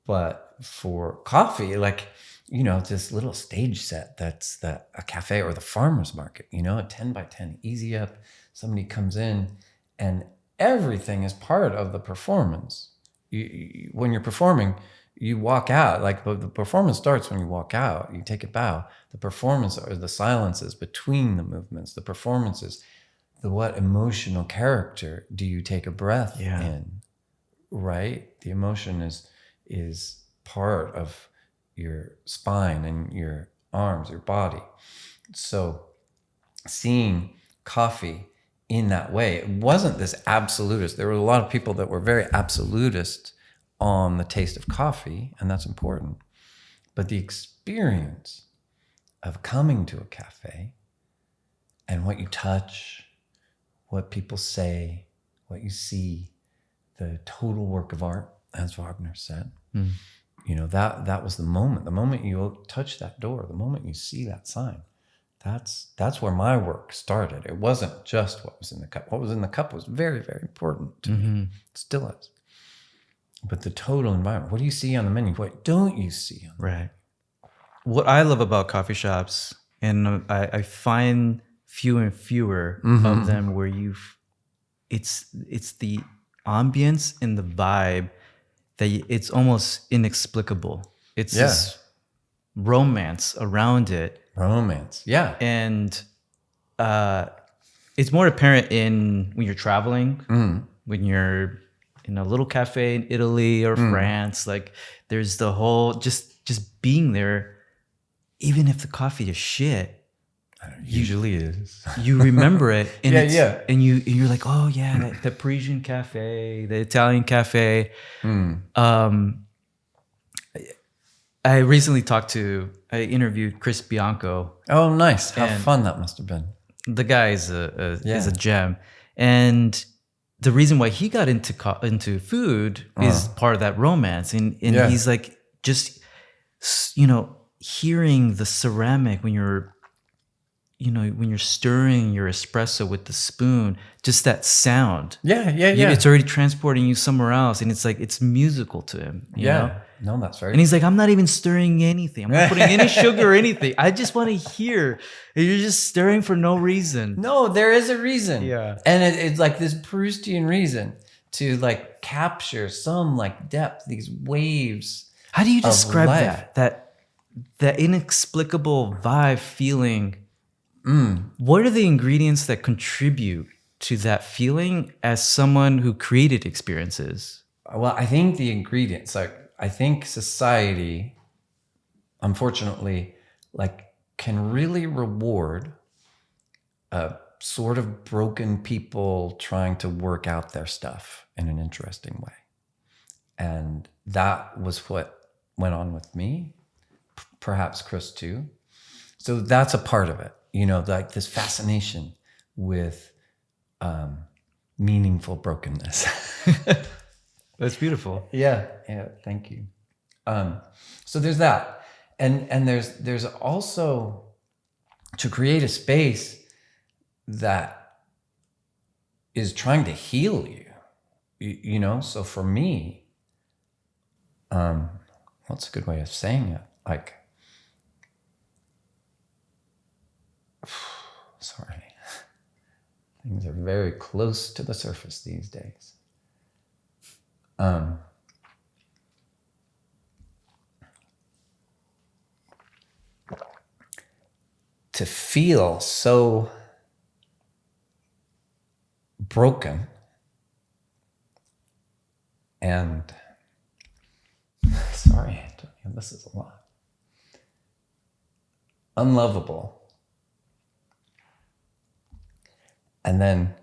But for coffee, like, this little stage set that's a cafe or the farmer's market, a 10 by 10, easy up. Somebody comes in and everything is part of the performance. When you're performing, you walk out, like the performance starts when you walk out, you take a bow. The performance are the silences between the movements. The performances, what emotional character do you take a breath in, right? The emotion is part of your spine and your arms, your body. So seeing coffee in that way, it wasn't this absolutist. There were a lot of people that were very absolutist on the taste of coffee, and that's important. But the experience of coming to a cafe and what you touch, what people say, what you see, the total work of art, as Wagner said, that was the moment. The moment you touch that door, the moment you see that sign, that's where my work started. It wasn't just what was in the cup. What was in the cup was very, very important to me. It still is. But the total environment, what do you see on the menu? What don't you see on the menu? Right. What I love about coffee shops, and I find few and fewer of them where it's the ambience and the vibe that it's almost inexplicable. It's this romance around it. Romance, yeah. And it's more apparent when you're traveling, when you're in a little cafe in Italy or France. Like there's the whole just being there, even if the coffee is shit. Usually is. You remember it, and and you're like, oh yeah, the Parisian cafe, the Italian cafe. I recently I interviewed Chris Bianco. Oh, nice! How fun that must have been. The guy is a gem, and the reason why he got into food is part of that romance, and he's like just hearing the ceramic when you're stirring your espresso with the spoon, just that sound. Yeah. It's already transporting you somewhere else, and it's like it's musical to him. You know? No, that's right. And he's like, I'm not even stirring anything. I'm not putting any sugar or anything. I just want to hear. You're just stirring for no reason. No, there is a reason. Yeah. And it's like this Proustian reason to like capture some like depth, these waves. How do you describe life. that inexplicable vibe feeling? What are the ingredients that contribute to that feeling as someone who created experiences? Well, I think the ingredients, like I think society, unfortunately, like can really reward sort of broken people trying to work out their stuff in an interesting way. And that was what went on with me, perhaps Chris too. So that's a part of it, like this fascination with meaningful brokenness. That's beautiful. Yeah, thank you. So there's that. And there's also to create a space that is trying to heal you. So for me, what's a good way of saying it? Like, sorry, things are very close to the surface these days. To feel so broken and sorry, Antonio, this is a lot. Unlovable. And then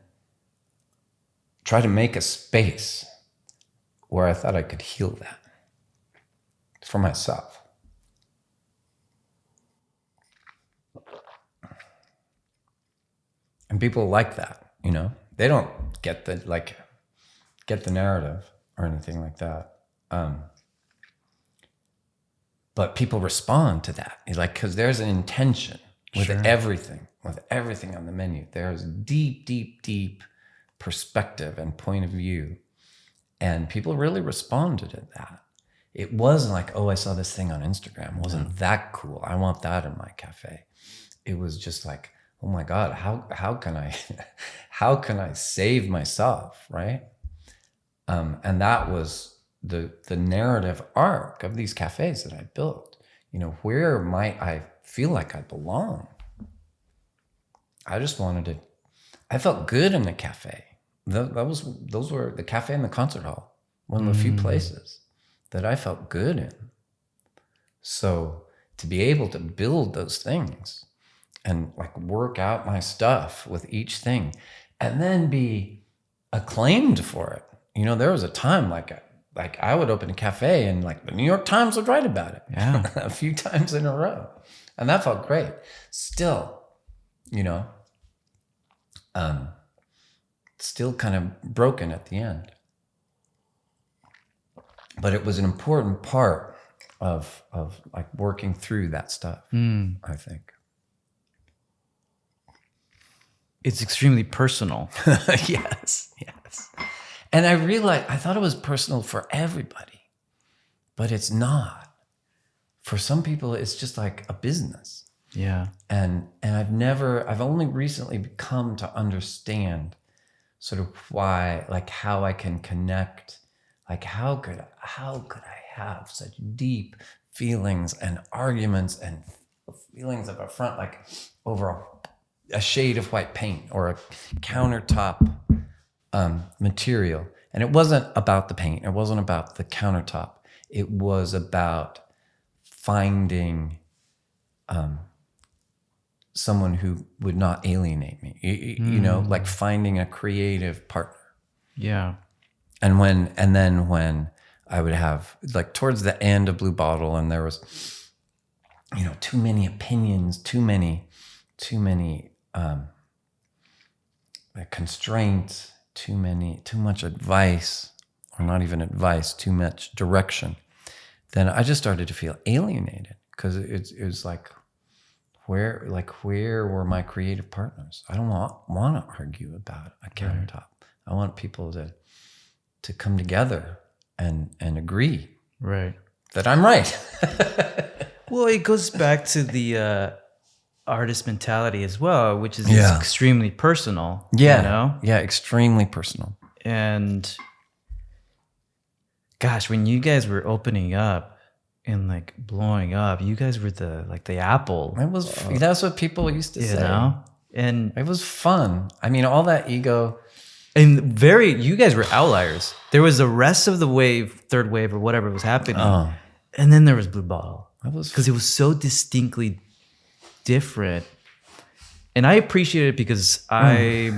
try to make a space where I thought I could heal that for myself. And people like that, you know? They don't get the narrative or anything like that. But people respond to that. Like, because there's an intention with everything on the menu. There's deep, deep, deep perspective and point of view. And people really responded to that. It wasn't like, oh, I saw this thing on Instagram. It wasn't that cool. I want that in my cafe. It was just like, oh my God, how can I save myself, right? And that was the narrative arc of these cafes that I built. You know, where might I feel like I belong? I just wanted to. I felt good in the cafe. Those were the cafe and the concert hall. One of the few places that I felt good in. So to be able to build those things and like work out my stuff with each thing, and then be acclaimed for it. You know, there was a time like I would open a cafe and like the New York Times would write about it a few times in a row. And that felt great. Still, you know, still kind of broken at the end. But it was an important part of like working through that stuff, I think. It's extremely personal. Yes. And I realized, I thought it was personal for everybody, but it's not. For some people, it's just like a business. Yeah. And I've only recently come to understand sort of why, like how I can connect, like how could I have such deep feelings and arguments and feelings of affront, like over a shade of white paint or a countertop material. And it wasn't about the paint. It wasn't about the countertop. It was about finding someone who would not alienate me, you know, like finding a creative partner. Yeah. And then when I would have like towards the end of Blue Bottle and there was, you know, too many opinions, too many constraints, too much advice, or not even advice, too much direction, then I just started to feel alienated because it was like, where were my creative partners? I don't want to argue about a countertop. I want people to come together and agree that I'm right. Well, it goes back to the artist mentality as well, which is extremely personal. Yeah. You know? Yeah, extremely personal. And gosh, when you guys were opening up and like blowing up, you guys were the apple. That's what people used to say. You know? And it was fun. I mean, all that ego. And you guys were outliers. There was the rest of the wave, third wave or whatever was happening. And then there was Blue Bottle. Because it was so distinctly different. And I appreciate it because before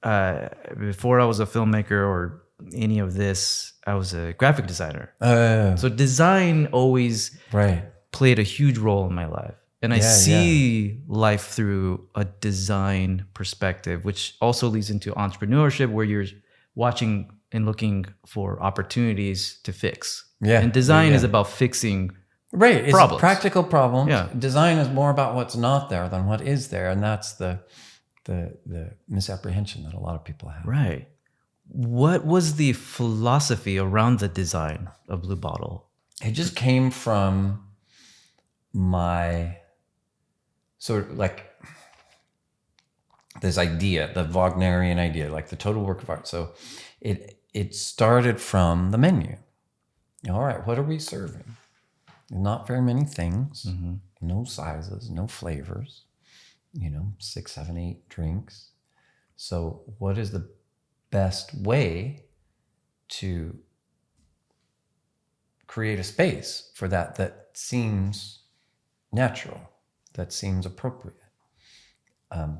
I was a filmmaker or any of this, I was a graphic designer. So design always played a huge role in my life. And I see life through a design perspective, which also leads into entrepreneurship where you're watching and looking for opportunities to fix. Yeah. And design is about fixing it's problems. Practical problems. Yeah. Design is more about what's not there than what is there. And that's the misapprehension that a lot of people have. Right. What was the philosophy around the design of Blue Bottle? It just came from my sort of like this idea, the Wagnerian idea, like the total work of art. So it started from the menu. All right, what are we serving? Not very many things, no sizes, no flavors, 6, 7, 8 drinks. So what is the best way to create a space for that seems natural, that seems appropriate.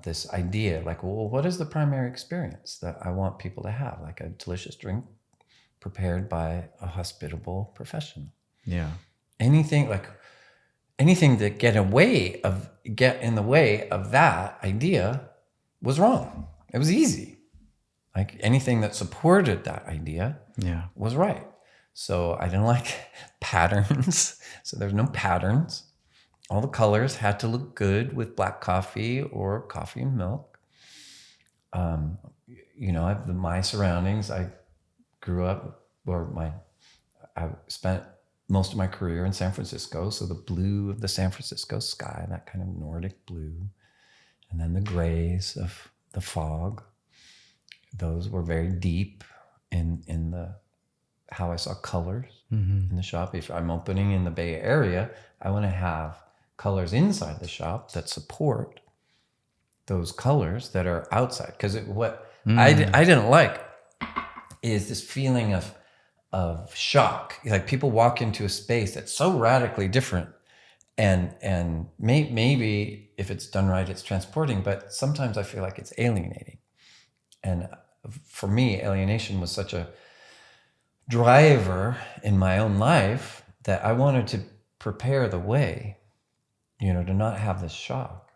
This idea, like, well, what is the primary experience that I want people to have? Like a delicious drink prepared by a hospitable professional. Yeah. Anything that get in the way of that idea was wrong. It was easy. Like anything that supported that idea was right. So I didn't like patterns. So there's no patterns. All the colors had to look good with black coffee or coffee and milk. I have my surroundings. I grew up, I spent most of my career in San Francisco. So the blue of the San Francisco sky, that kind of Nordic blue, and then the grays of the fog. Those were very deep in how I saw colors in the shop. If I'm opening in the Bay Area, I want to have colors inside the shop that support those colors that are outside. Because I didn't like is this feeling of shock. Like people walk into a space that's so radically different, and maybe if it's done right, it's transporting. But sometimes I feel like it's alienating. And for me, alienation was such a driver in my own life that I wanted to prepare the way, to not have this shock.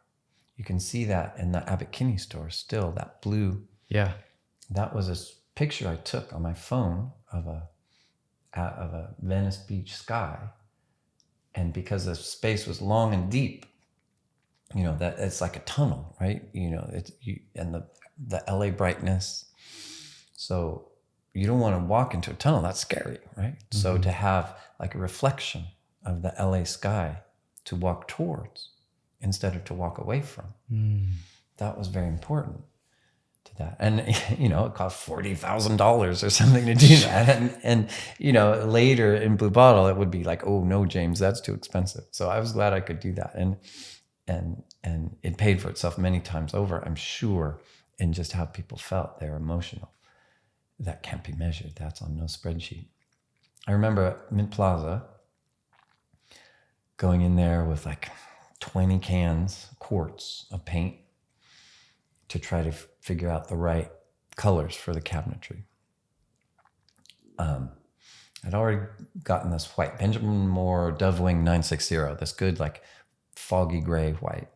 You can see that in the Abbot Kinney store still, that blue. Yeah. That was a picture I took on my phone of a Venice Beach sky. And because the space was long and deep, that it's like a tunnel, right? And the LA brightness. So you don't want to walk into a tunnel. That's scary, right? Mm-hmm. So to have like a reflection of the LA sky to walk towards instead of to walk away from, that was very important to that. And, it cost $40,000 or something to do that. And later in Blue Bottle, it would be like, oh no, James, that's too expensive. So I was glad I could do that. And it paid for itself many times over, I'm sure, in just how people felt. They're emotional. That can't be measured. That's on no spreadsheet. I remember at Mint Plaza going in there with like 20 quarts of paint to try to figure out the right colors for the cabinetry. I'd already gotten this white Benjamin Moore Dovewing 960, this good like foggy gray white.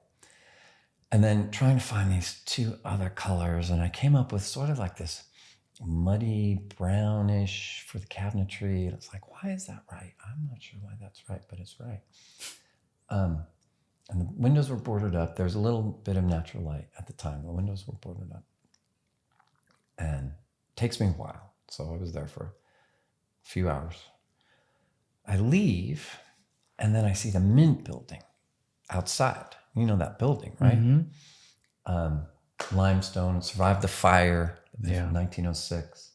And then trying to find these two other colors, and I came up with sort of like this muddy brownish for the cabinetry. And it's like, why is that right? I'm not sure why that's right, but it's right. And the windows were boarded up. There's a little bit of natural light at the time. The windows were boarded up. And it takes me a while. So I was there for a few hours. I leave, and then I see the Mint building outside. You know that building, right? Mm-hmm. Limestone, it survived the fire of 1906.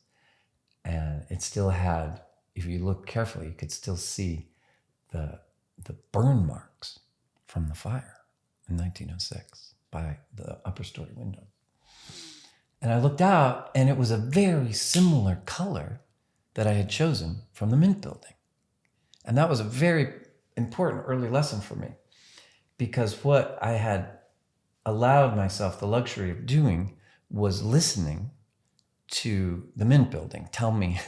And it still had, if you look carefully, you could still see the burn marks from the fire in 1906 by the upper story window. And I looked out, and it was a very similar color that I had chosen from the Mint building. And that was a very important early lesson for me, because what I had allowed myself the luxury of doing was listening to the Mint building tell me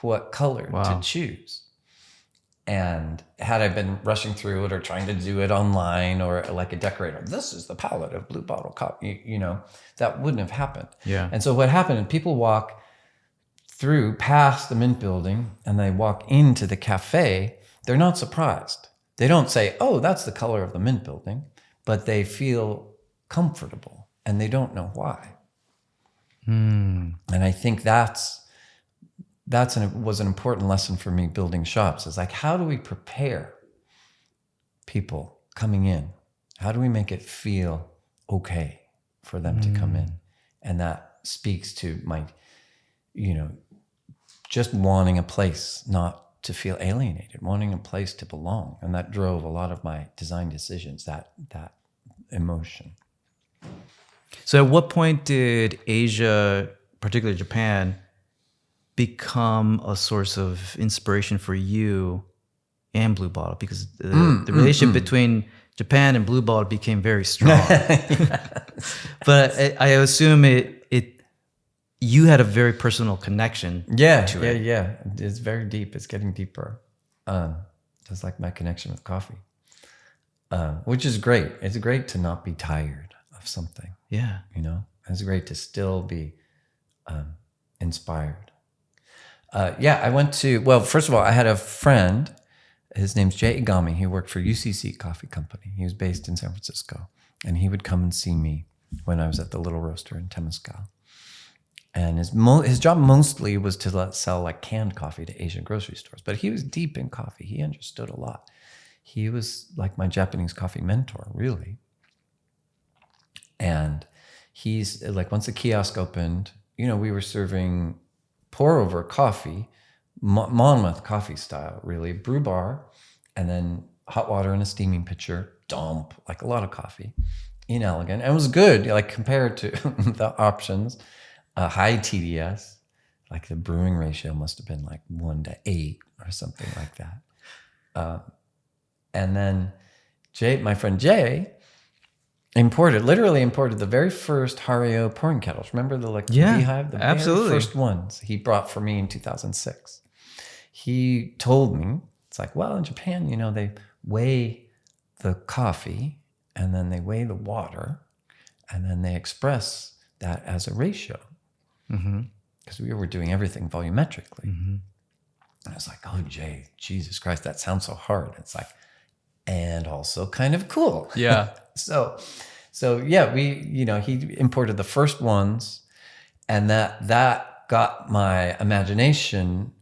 what color to choose. And had I been rushing through it or trying to do it online or like a decorator, this is the palette of Blue Bottle Coffee, that wouldn't have happened. Yeah. And so what happened is people walk through past the Mint building and they walk into the cafe. They're not surprised. They don't say, oh, that's the color of the Mint building, but they feel comfortable and they don't know why. And I think was an important lesson for me building shops. Is like, how do we prepare people coming in? How do we make it feel okay for them to come in? And that speaks to my, just wanting a place not to feel alienated, wanting a place to belong. And that drove a lot of my design decisions, that emotion. So at what point did Asia, particularly Japan, become a source of inspiration for you and Blue Bottle because the relationship between Japan and Blue Bottle became very strong. But I assume you had a very personal connection to it. Yeah. It's very deep. It's getting deeper. Just like my connection with coffee, which is great. It's great to not be tired of something. Yeah. It's great to still be inspired. I went to, well, first of all, I had a friend. His name's Jay Igami. He worked for UCC Coffee Company. He was based in San Francisco. And he would come and see me when I was at the Little Roaster in Temescal. And his job mostly was to sell like canned coffee to Asian grocery stores. But he was deep in coffee. He understood a lot. He was like my Japanese coffee mentor, really. And he's like, once the kiosk opened, we were serving pour over coffee, Monmouth coffee style, really, brew bar, and then hot water in a steaming pitcher, dump, like a lot of coffee, inelegant. And it was good, like compared to the options, high TDS, like the brewing ratio must have been like 1:8 or something like that. And then my friend Jay, literally imported the very first Hario pouring kettles. Remember the beehive? The absolutely. very first ones he brought for me in 2006. He told me, it's like, well, in Japan, they weigh the coffee and then they weigh the water and then they express that as a ratio. Because we were doing everything volumetrically. And I was like, oh, Jay, Jesus Christ, that sounds so hard. It's like, and also kind of cool. Yeah. So yeah, he imported the first ones, and that got my imagination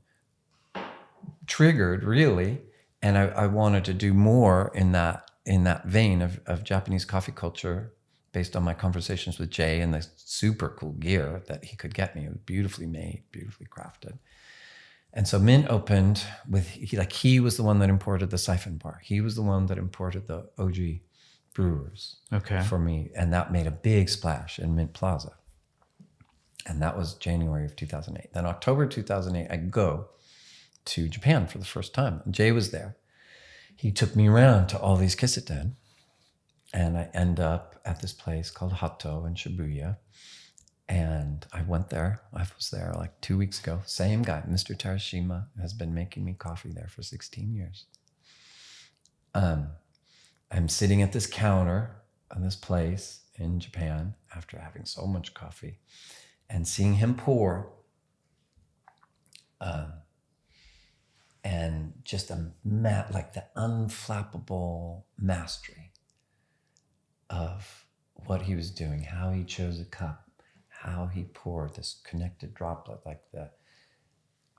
triggered, really, and I wanted to do more in that vein of Japanese coffee culture, based on my conversations with Jay and the super cool gear that he could get me. It was beautifully made, beautifully crafted. And so Mint opened with, he was the one that imported the siphon bar. He was the one that imported the OG brewers for me. And that made a big splash in Mint Plaza. And that was January of 2008. Then October 2008, I go to Japan for the first time. Jay was there. He took me around to all these kiseten. And I end up at this place called Hato in Shibuya. And I went there. I was there like 2 weeks ago. Same guy, Mr. Tarashima, has been making me coffee there for 16 years. I'm sitting at this counter in this place in Japan after having so much coffee and seeing him pour. And just the unflappable mastery of what he was doing, how he chose a cup, how he poured this connected droplet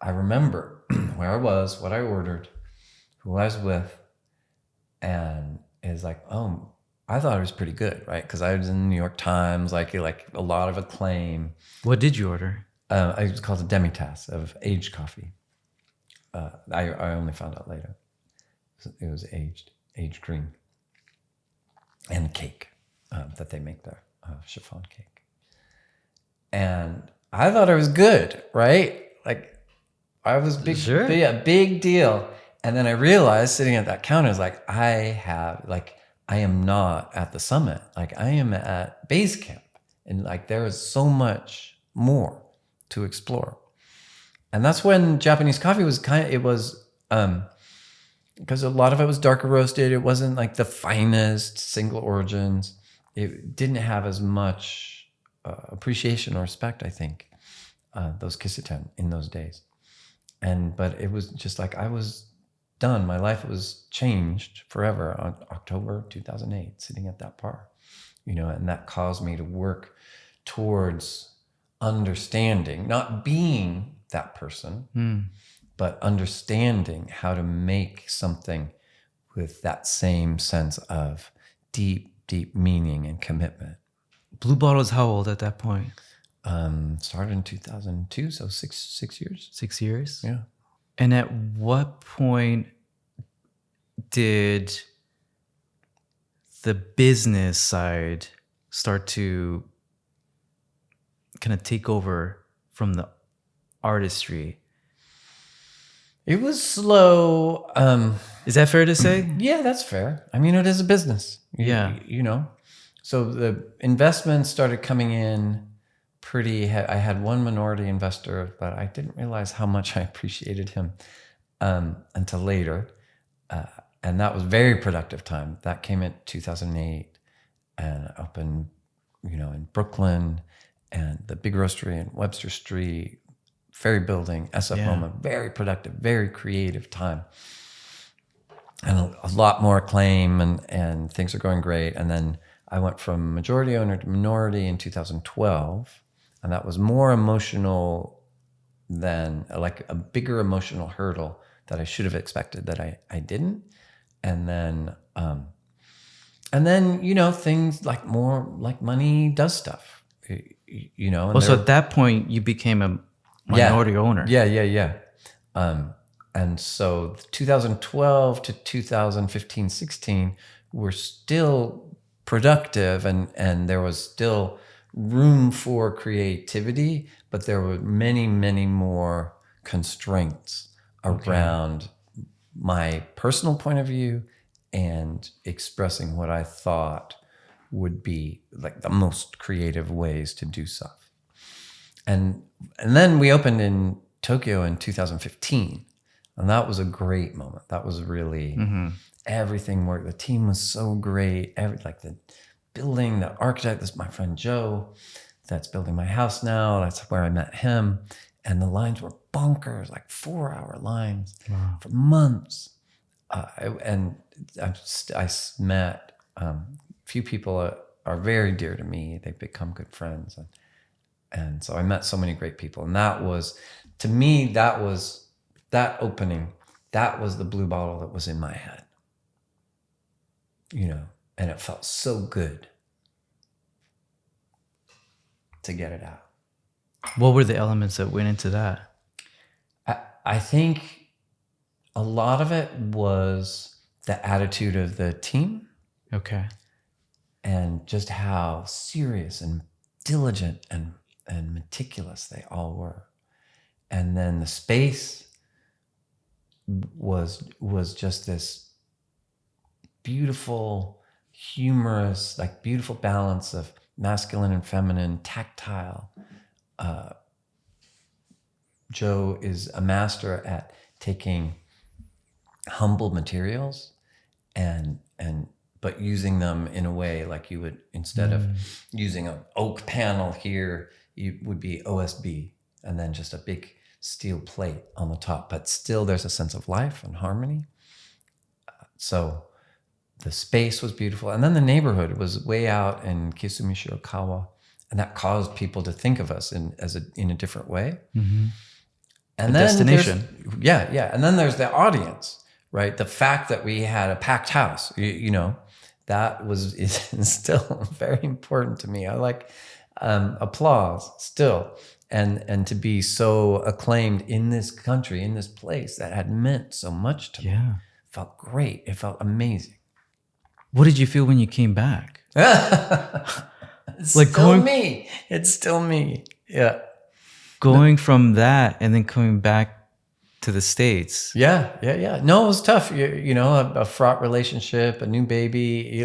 I remember where I was, what I ordered, who I was with, and it's like, oh, I thought it was pretty good, right? Because I was in the New York Times, like a lot of acclaim. What did you order? It was called a demi-tasse of aged coffee. I only found out later. It was aged green. And cake that they make there, chiffon cake. And I thought it was good, right? Like, I was big, sure. Big deal. And then I realized sitting at that counter is like, I am not at the summit. Like, I am at base camp. And like, there is so much more to explore. And that's when Japanese coffee was because a lot of it was darker roasted. It wasn't like the finest single origins. It didn't have as much appreciation or respect, I think, those kiseten in those days. But it was just like, I was done. My life was changed forever on October 2008, sitting at that bar, and that caused me to work towards understanding, not being that person, but understanding how to make something with that same sense of deep, deep meaning and commitment. Blue Bottle is how old at that point? Started in 2002, so six years. 6 years? Yeah. And at what point did the business side start to kind of take over from the artistry? It was slow. Is that fair to say? Yeah, that's fair. I mean, it is a business. Yeah. You know. So the investments started coming in I had one minority investor, but I didn't realize how much I appreciated him until later. And that was very productive time. That came in 2008 and up in, in Brooklyn and the big roastery in Webster Street, Ferry Building, SF MoMA, very productive, very creative time. And a lot more acclaim and things are going great. And then I went from majority owner to minority in 2012. And that was more emotional than like a bigger emotional hurdle that I should have expected that I didn't. And then, things like more like money does stuff, And Well, so at that point, you became a minority owner. Yeah. And so 2012 to 2015, 16 were still productive and there was still room for creativity, but there were many, many more constraints around my personal point of view and expressing what I thought would be like the most creative ways to do stuff. And then we opened in Tokyo in 2015. And that was a great moment. That was really everything worked. The team was so great. The building, the architect, this is my friend Joe that's building my house now. That's where I met him. And the lines were bonkers, like 4-hour lines for months. I met a few people are very dear to me. They've become good friends. And so I met so many great people. And that was, to me, that opening, that was the blue bottle that was in my head. And it felt so good to get it out. What were the elements that went into that? I think a lot of it was the attitude of the team. Okay. And just how serious and diligent and meticulous they all were. And then the space was just this beautiful, humorous, like beautiful balance of masculine and feminine, tactile. Joe is a master at taking humble materials but using them in a way like you would, instead of using an oak panel here, you would be OSB and then just a big steel plate on the top, but still there's a sense of life and harmony. So the space was beautiful. And then the neighborhood was way out in Kisumi Shirakawa, and that caused people to think of us in a different way. Mm-hmm. And then destination. Yeah. And then there's the audience, right? The fact that we had a packed house, that is still very important to me. I like applause still. And to be so acclaimed in this country, in this place that had meant so much to me. Felt great. It felt amazing. What did you feel when you came back? It's like still me. It's still me. Yeah. Going from that and then coming back to the States. Yeah. No, it was tough. A fraught relationship, a new baby,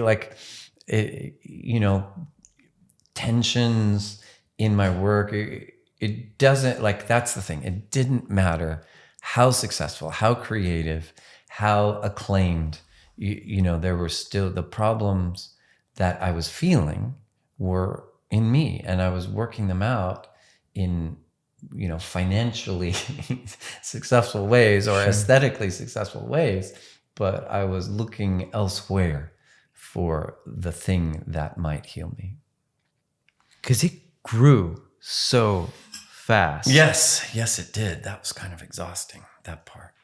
tensions in my work. It doesn't, that's the thing. It didn't matter how successful, how creative, how acclaimed, there were still the problems that I was feeling were in me, and I was working them out in, financially successful ways or aesthetically successful ways, but I was looking elsewhere for the thing that might heal me. Because it grew so fast. Yes, it did. That was kind of exhausting, that part.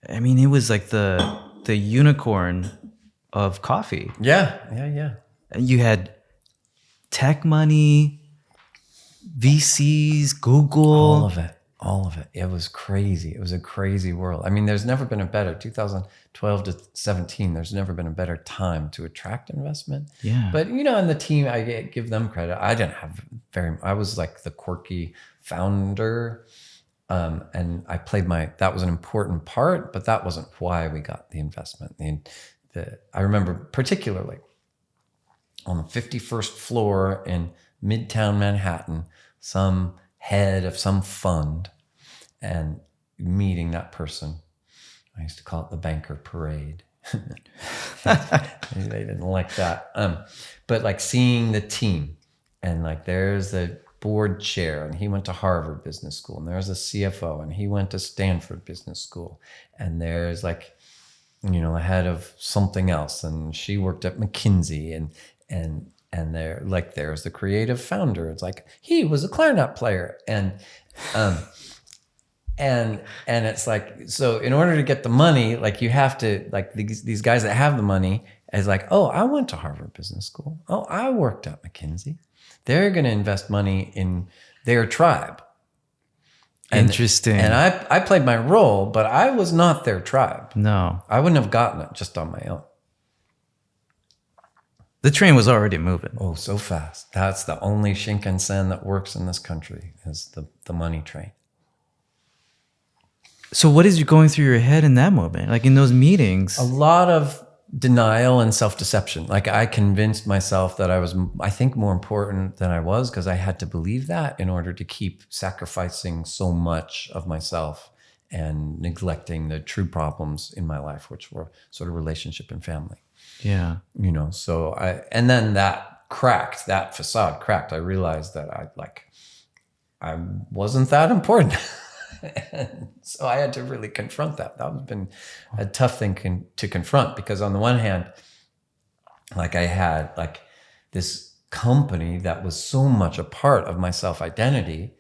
I mean, it was like the unicorn of coffee. Yeah. You had tech money, VCs, Google. All of it. It was crazy. It was a crazy world. I mean, there's never been a better, 2012 to 17, there's never been a better time to attract investment. Yeah. But, and the team, I give them credit. I didn't have I was like the quirky founder. And that was an important part, but that wasn't why we got the investment. I remember particularly on the 51st floor in Midtown Manhattan, some head of some fund, and meeting that person. I used to call it the banker parade. They didn't like that. But like seeing the team, and like there's the board chair, and he went to Harvard Business School, and there's a CFO, and he went to Stanford Business School, and there's like, a head of something else, and she worked at McKinsey, and there's the creative founder. It's like he was a clarinet player, and it's like, so in order to get the money, like you have to, like these guys that have the money is like, oh, I went to Harvard Business School. Oh, I worked at McKinsey. They're going to invest money in their tribe. Interesting. And I played my role, but I was not their tribe. No. I wouldn't have gotten it just on my own. The train was already moving. Oh, so fast. That's the only Shinkansen that works in this country, is the money train. So what is going through your head in that moment? Like in those meetings? A lot of denial and self-deception. Like I convinced myself that I was, I think, more important than I was, because I had to believe that in order to keep sacrificing so much of myself and neglecting the true problems in my life, which were sort of relationship and family. Yeah. So and then that facade cracked. I realized that I wasn't that important. And so I had to really confront that. That has been a tough thing to confront, because on the one hand, like I had like this company that was so much a part of my self-identity,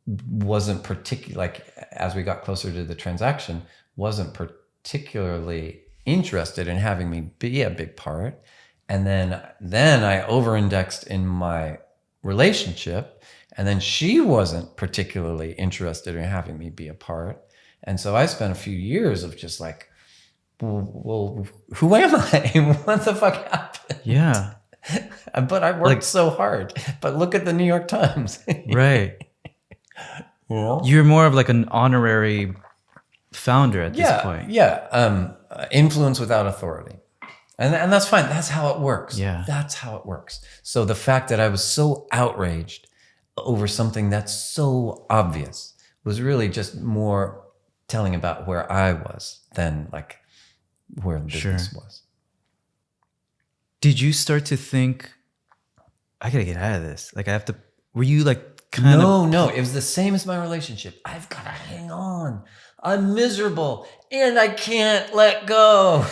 wasn't particularly, like as we got closer to the transaction, wasn't particularly interested in having me be a big part. And then I over-indexed in my relationship, and then she wasn't particularly interested in having me be a part. And so I spent a few years of just like, well, who am I? What the fuck happened? Yeah. But I worked so hard. But look at the New York Times. Right. You're more of like an honorary founder at this point. Yeah. Influence without authority. And that's fine. That's how it works. Yeah. That's how it works. So the fact that I was so outraged over something that's so obvious was really just more telling about where I was than like where the business was. Did you start to think, I gotta get out of this? Like were you like kind of? No, it was the same as my relationship. I've got to hang on. I'm miserable and I can't let go.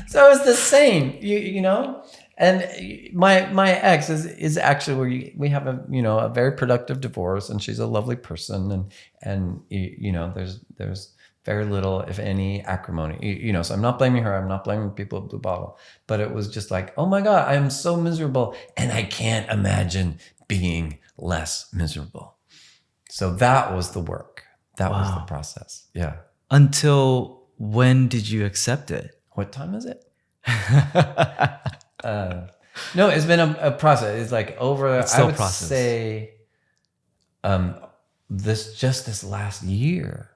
So it's the same, you know? And my ex is actually where we have a very productive divorce, and she's a lovely person, and there's very little, if any, acrimony. So I'm not blaming her. I'm not blaming people at Blue Bottle, but it was just like, oh my God, I am so miserable, and I can't imagine being less miserable. So that was the work. That was the process. Yeah. Until when did you accept it? What time is it? No, it's been a process. It's like I would say, this last year,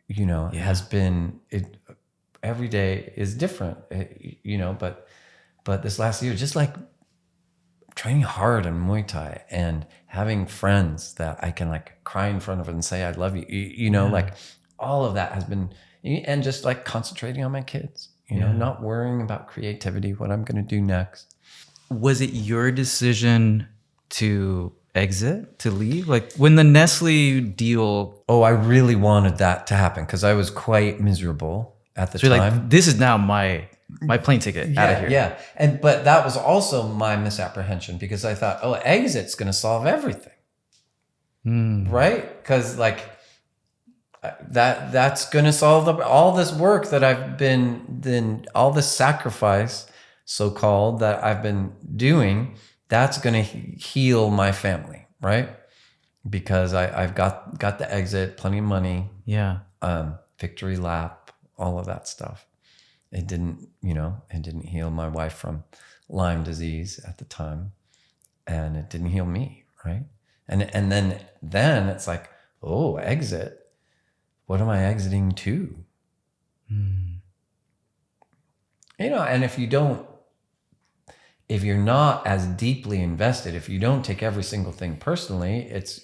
has been every day is different, but this last year, just like training hard in Muay Thai and having friends that I can like cry in front of and say, I love you, like all of that has been, and just like concentrating on my kids. Not worrying about creativity, what I'm going to do next. Was it your decision to exit, to leave? Like when the Nestlé deal... Oh, I really wanted that to happen because I was quite miserable at the time. Like, this is now my plane ticket out of here. Yeah. But that was also my misapprehension, because I thought, oh, exit's going to solve everything. Right? Because like... that's going to solve all this work that all this sacrifice, so-called, that I've been doing, that's going to heal my family, right? Because I've got the exit, plenty of money, victory lap, all of that stuff. It didn't heal my wife from Lyme disease at the time, and it didn't heal me, right? And then it's like, oh, exit. What am I exiting to? And if you're not as deeply invested, if you don't take every single thing personally, it's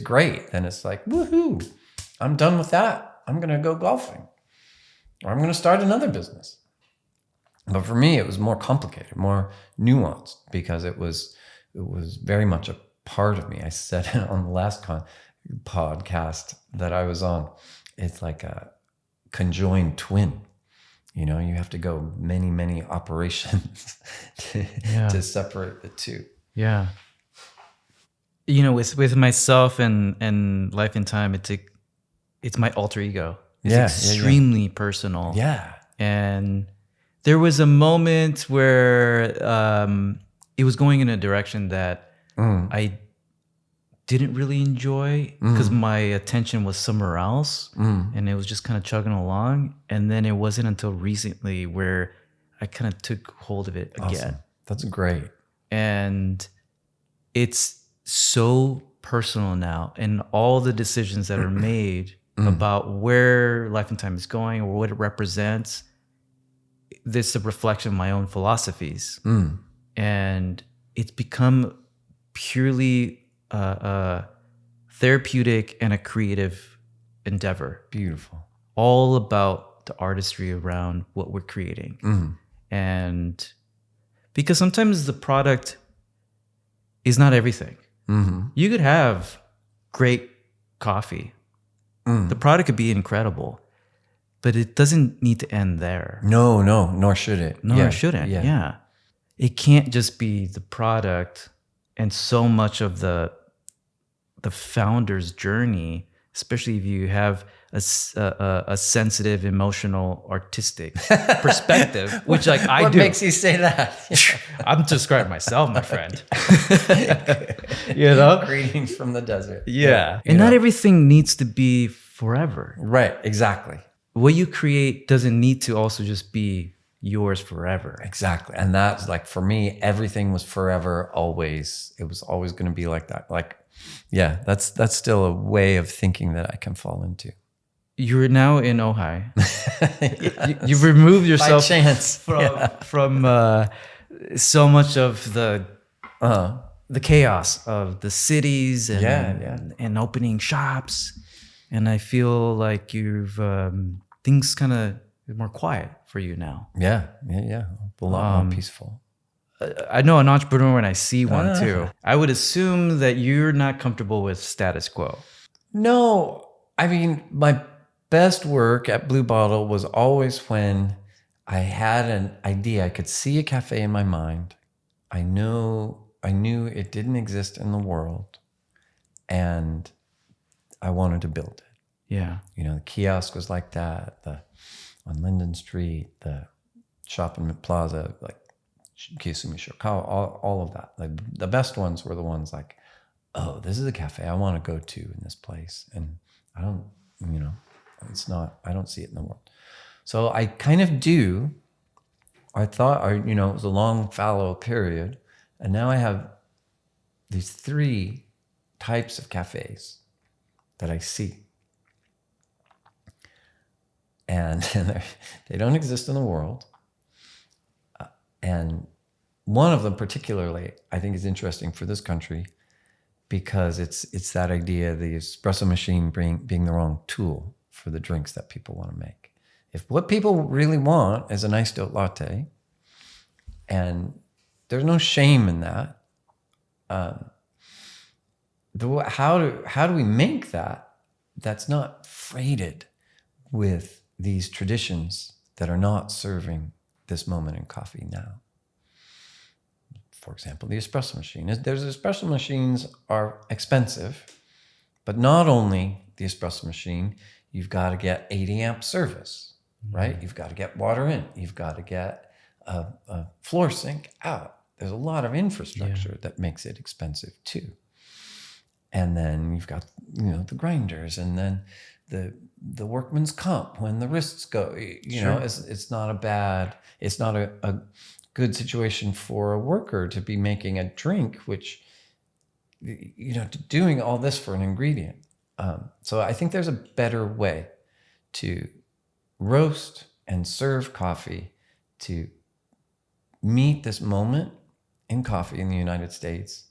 great. Then it's like, woohoo, I'm done with that. I'm going to go golfing, or I'm going to start another business. But for me, it was more complicated, more nuanced, because it was very much a part of me. I said it on the last podcast that I was on. It's like a conjoined twin. You have to go many, many operations to separate the two. Yeah. With myself and Life and Time, it's my alter ego. It's extremely personal. Yeah. And there was a moment where it was going in a direction that I didn't really enjoy because my attention was somewhere else, and it was just kind of chugging along. And then it wasn't until recently where I kind of took hold of it again. Awesome. That's great. And it's so personal now, and all the decisions that are made about where Life and Time is going or what it represents, this is a reflection of my own philosophies. And it's become purely therapeutic and a creative endeavor. Beautiful. All about the artistry around what we're creating. And because sometimes the product is not everything. You could have great coffee. The product could be incredible, but it doesn't need to end there. No, nor should it. No, it shouldn't. Yeah. It can't just be the product and so much of the founder's journey, especially if you have a sensitive, emotional, artistic perspective, which I do. What makes you say that? I'm describing myself, my friend. Greetings from the desert. Yeah. And not everything needs to be forever. Right, exactly. What you create doesn't need to also just be yours forever. Exactly. And that's like, for me, everything was forever, always. It was always going to be like that. Like, yeah, that's still a way of thinking that I can fall into. You're now in Ojai. You've removed yourself by chance from so much of the chaos of the cities and opening shops, and I feel like you've things kind of more quiet for you now. Yeah, a lot more peaceful. I know an entrepreneur when I see one too. I would assume that you're not comfortable with status quo. No, I mean, my best work at Blue Bottle was always when I had an idea. I could see a cafe in my mind. I knew it didn't exist in the world, and I wanted to build it. Yeah. The kiosk was like that, on Linden Street, the shopping plaza, like Kiyosumi Shokawa, all of that. Like the best ones were the ones like, oh, this is a cafe I want to go to in this place. And I don't, I don't see it in the world. So I kind of do. I thought, it was a long fallow period. And now I have these 3 types of cafes that I see. And they don't exist in the world. And one of them particularly, I think, is interesting for this country because it's that idea, the espresso machine being the wrong tool for the drinks that people want to make. If what people really want is an iced oat latte, and there's no shame in that, how do we make that that's not freighted with these traditions that are not serving this moment in coffee now? For example, the espresso machine. There's espresso machines are expensive, but not only the espresso machine, you've got to get 80 amp service, right? You've got to get water in. You've got to get a floor sink out. There's a lot of infrastructure that makes it expensive too. And then you've got, the grinders, and then the workman's comp when the wrists go, it's not a good situation for a worker to be making a drink, which doing all this for an ingredient. So I think there's a better way to roast and serve coffee to meet this moment in coffee in the United States.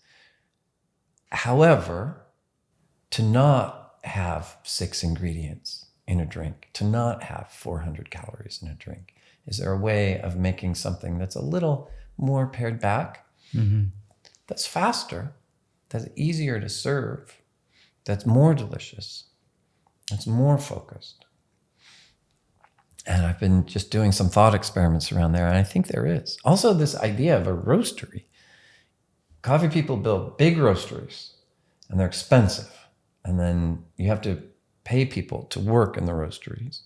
However, to not have 6 ingredients in a drink, to not have 400 calories in a drink. Is there a way of making something that's a little more pared back, that's faster, that's easier to serve, that's more delicious, that's more focused? And I've been just doing some thought experiments around there, and I think there is. Also, this idea of a roastery. Coffee people build big roasteries, and they're expensive. And then you have to pay people to work in the roasteries,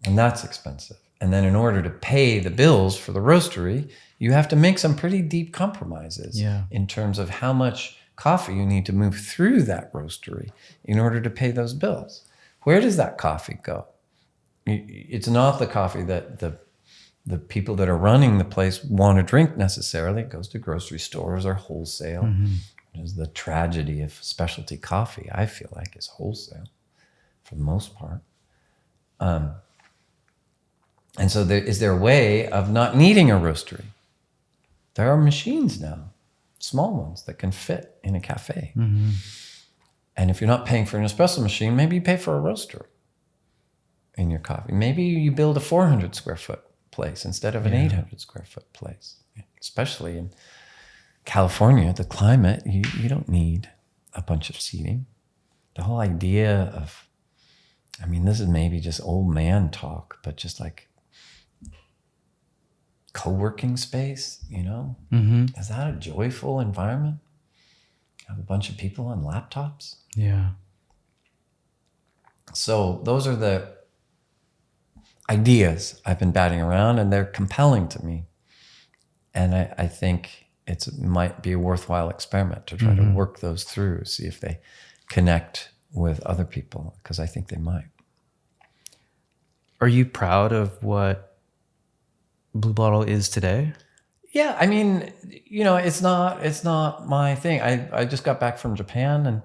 and that's expensive. And then in order to pay the bills for the roastery, you have to make some pretty deep compromises in terms of how much coffee you need to move through that roastery in order to pay those bills. Where does that coffee go? It's not the coffee that the people that are running the place want to drink necessarily. It goes to grocery stores or wholesale. There's the tragedy of specialty coffee, I feel like, is wholesale for the most part. And so is there a way of not needing a roastery? There are machines now, small ones that can fit in a cafe. And if you're not paying for an espresso machine, maybe you pay for a roaster in your coffee. Maybe you build a 400 square foot place instead of an 800 square foot place. Especially in California, the climate, you don't need a bunch of seating. The whole idea of, this is maybe just old man talk, but just like co-working space, is that a joyful environment? Have a bunch of people on laptops? Yeah. So those are the ideas I've been batting around, and they're compelling to me. And I think it might be a worthwhile experiment to try to work those through, see if they connect with other people, because I think they might. Are you proud of what Blue Bottle is today? Yeah, it's not my thing. I just got back from Japan,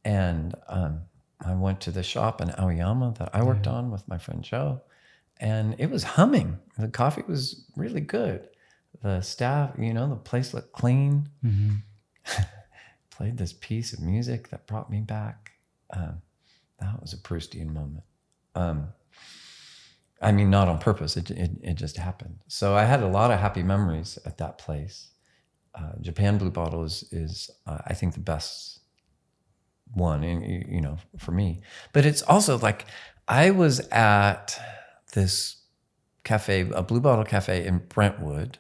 and I went to the shop in Aoyama that I worked on with my friend Joe, and it was humming. The coffee was really good. The staff, the place looked clean. Played this piece of music that brought me back. That was a Proustian moment. Not on purpose. It just happened. So I had a lot of happy memories at that place. Japan Blue Bottle is I think the best one, for me. But it's also like I was at this cafe, a Blue Bottle cafe in Brentwood.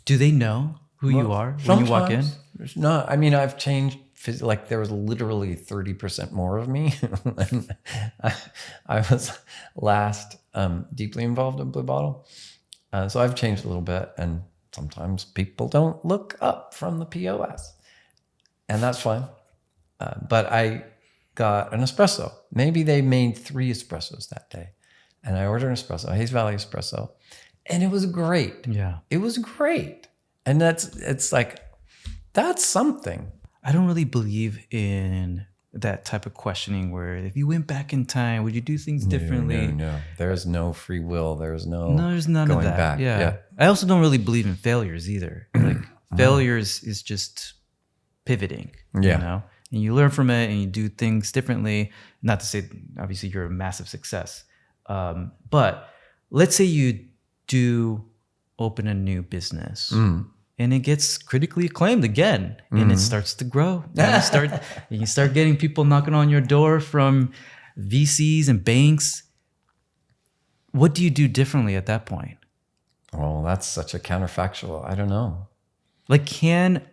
Do they know who you are when you walk in? There's not. I've changed. Like there was literally 30% more of me. I was last deeply involved in Blue Bottle. So I've changed a little bit, and sometimes people don't look up from the POS, and that's fine. But I got an espresso. Maybe they made 3 espressos that day, and I ordered an espresso, Hayes Valley espresso, and it was great. Yeah, it was great, and it's like that's something. I don't really believe in that type of questioning where if you went back in time, would you do things differently? No. There's no free will. There's none of that. Back. Yeah. I also don't really believe in failures either. Like failures is just pivoting, and you learn from it and you do things differently. Not to say, obviously, you're a massive success. But let's say you do open a new business. And it gets critically acclaimed again, and it starts to grow. And you start getting people knocking on your door from VCs and banks. What do you do differently at that point? Oh, that's such a counterfactual. I don't know. Like, can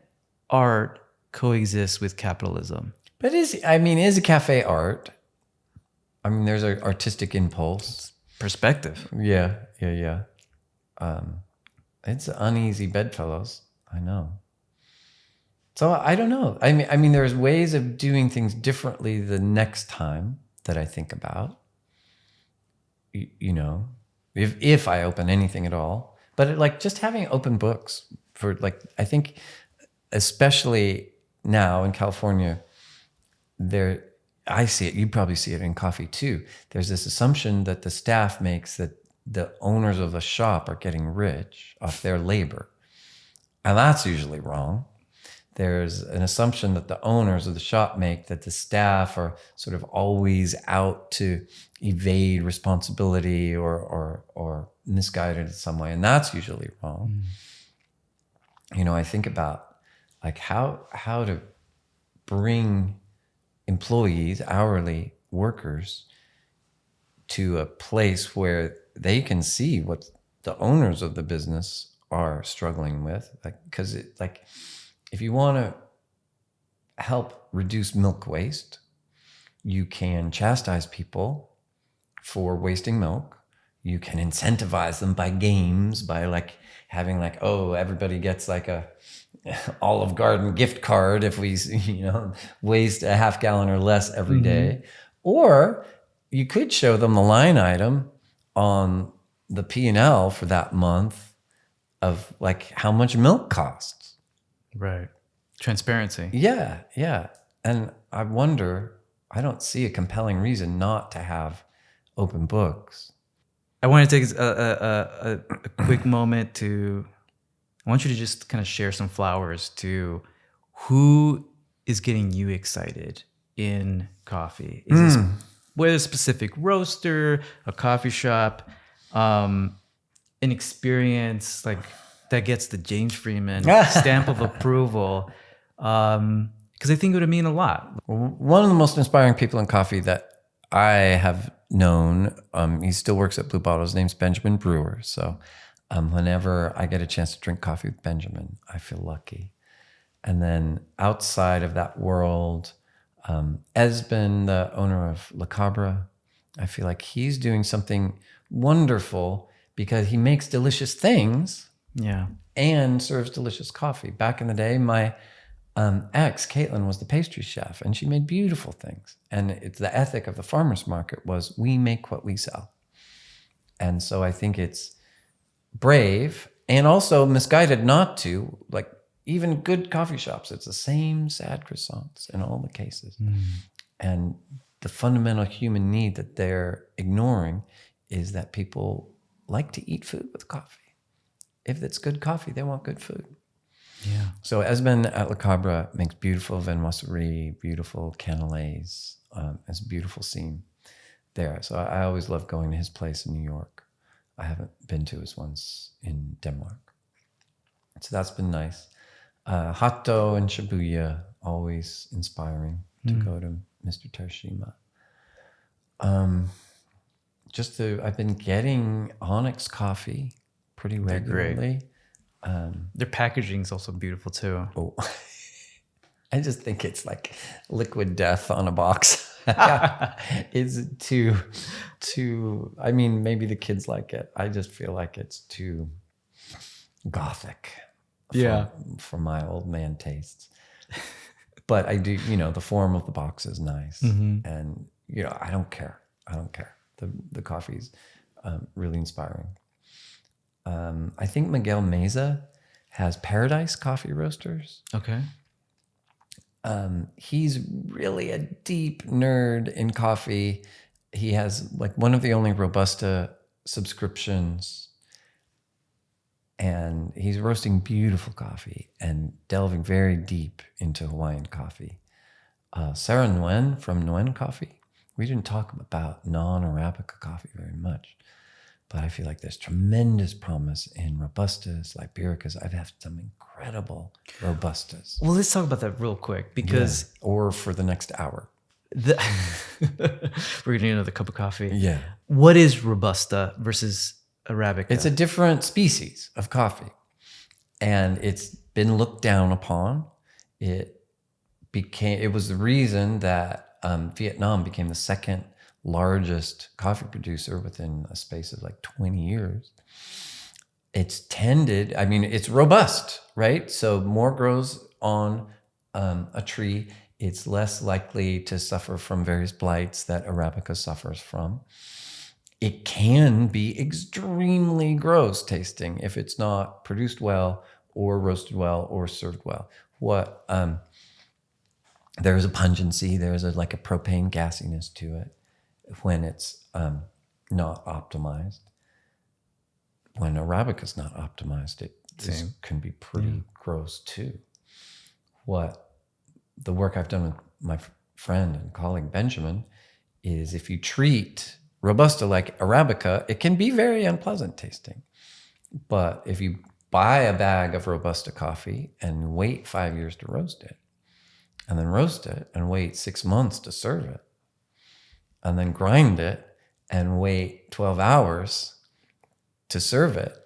art coexist with capitalism? But is a cafe art? There's an artistic impulse, perspective. Yeah. It's uneasy bedfellows. I know. So I don't know. There's ways of doing things differently the next time that I think about. If I open anything at all, but just having open books for I think, especially now in California, I see it, you probably see it in coffee too. There's this assumption that the staff makes that the owners of the shop are getting rich off their labor. And that's usually wrong. There's an assumption that the owners of the shop make that the staff are sort of always out to evade responsibility or misguided in some way. And that's usually wrong. I think about like how to bring employees, hourly workers, to a place where they can see what the owners of the business are struggling with. Because if you want to help reduce milk waste, you can chastise people for wasting milk. You can incentivize them by games, by having everybody gets a Olive Garden gift card if we waste a half gallon or less every day. Or you could show them the line item on the P&L for that month of how much milk costs. Right. Transparency. Yeah. And I wonder, I don't see a compelling reason not to have open books. I want to take a quick moment I want you to just kind of share some flowers to who is getting you excited in coffee. Is this whether a specific roaster, a coffee shop, an experience that gets the James Freeman stamp of approval? Because I think it would mean a lot. One of the most inspiring people in coffee that I have known, he still works at Blue Bottle. His name's Benjamin Brewer. So whenever I get a chance to drink coffee with Benjamin, I feel lucky. And then outside of that world, Esben, the owner of Lacabra, I feel like he's doing something wonderful because he makes delicious things and serves delicious coffee. Back in the day, my ex, Caitlin, was the pastry chef, and she made beautiful things. And it's the ethic of the farmer's market was we make what we sell. And so I think it's brave and also misguided not to, even good coffee shops, it's the same sad croissants in all the cases. And the fundamental human need that they're ignoring is that people like to eat food with coffee. If it's good coffee, they want good food. Yeah. So Esben at Lacabra makes beautiful vinoiserie, beautiful cannelés. It's a beautiful scene there. So I always love going to his place in New York. I haven't been to his ones in Denmark. So that's been nice. Hato and Shibuya, always inspiring to go to Mr. Terashima. I've been getting Onyx coffee pretty regularly. Their packaging is also beautiful too. Oh, I just think it's like liquid death on a box. It's too, I mean, maybe the kids like it. I just feel like it's too gothic for my old man tastes. But I do, the form of the box is nice. And, I don't care. The coffee's really inspiring. I think Miguel Meza has Paradise Coffee Roasters. Okay. He's really a deep nerd in coffee. He has one of the only Robusta subscriptions. And he's roasting beautiful coffee and delving very deep into Hawaiian coffee. Sarah Nguyen from Nguyen Coffee. We didn't talk about non-Arabica coffee very much. But I feel like there's tremendous promise in Robustas, Libericas. I've had some incredible Robustas. Well, let's talk about that real quick because... Yeah. Or for the next hour. We're going to need another cup of coffee. Yeah. What is Robusta versus Arabica? It's a different species of coffee. And it's been looked down upon. It was the reason that Vietnam became the second largest coffee producer within a space of 20 years. It's it's robust, right? So more grows on a tree. It's less likely to suffer from various blights that Arabica suffers from. It can be extremely gross tasting if it's not produced well or roasted well or served well. What There's a pungency, there's like a propane gassiness to it when it's not optimized. When Arabica is not optimized, it can be pretty gross too. What the work I've done with my friend and colleague Benjamin is, if you treat Robusta like Arabica, it can be very unpleasant tasting. But if you buy a bag of Robusta coffee and wait 5 years to roast it, and then roast it and wait 6 months to serve it, and then grind it and wait 12 hours to serve it,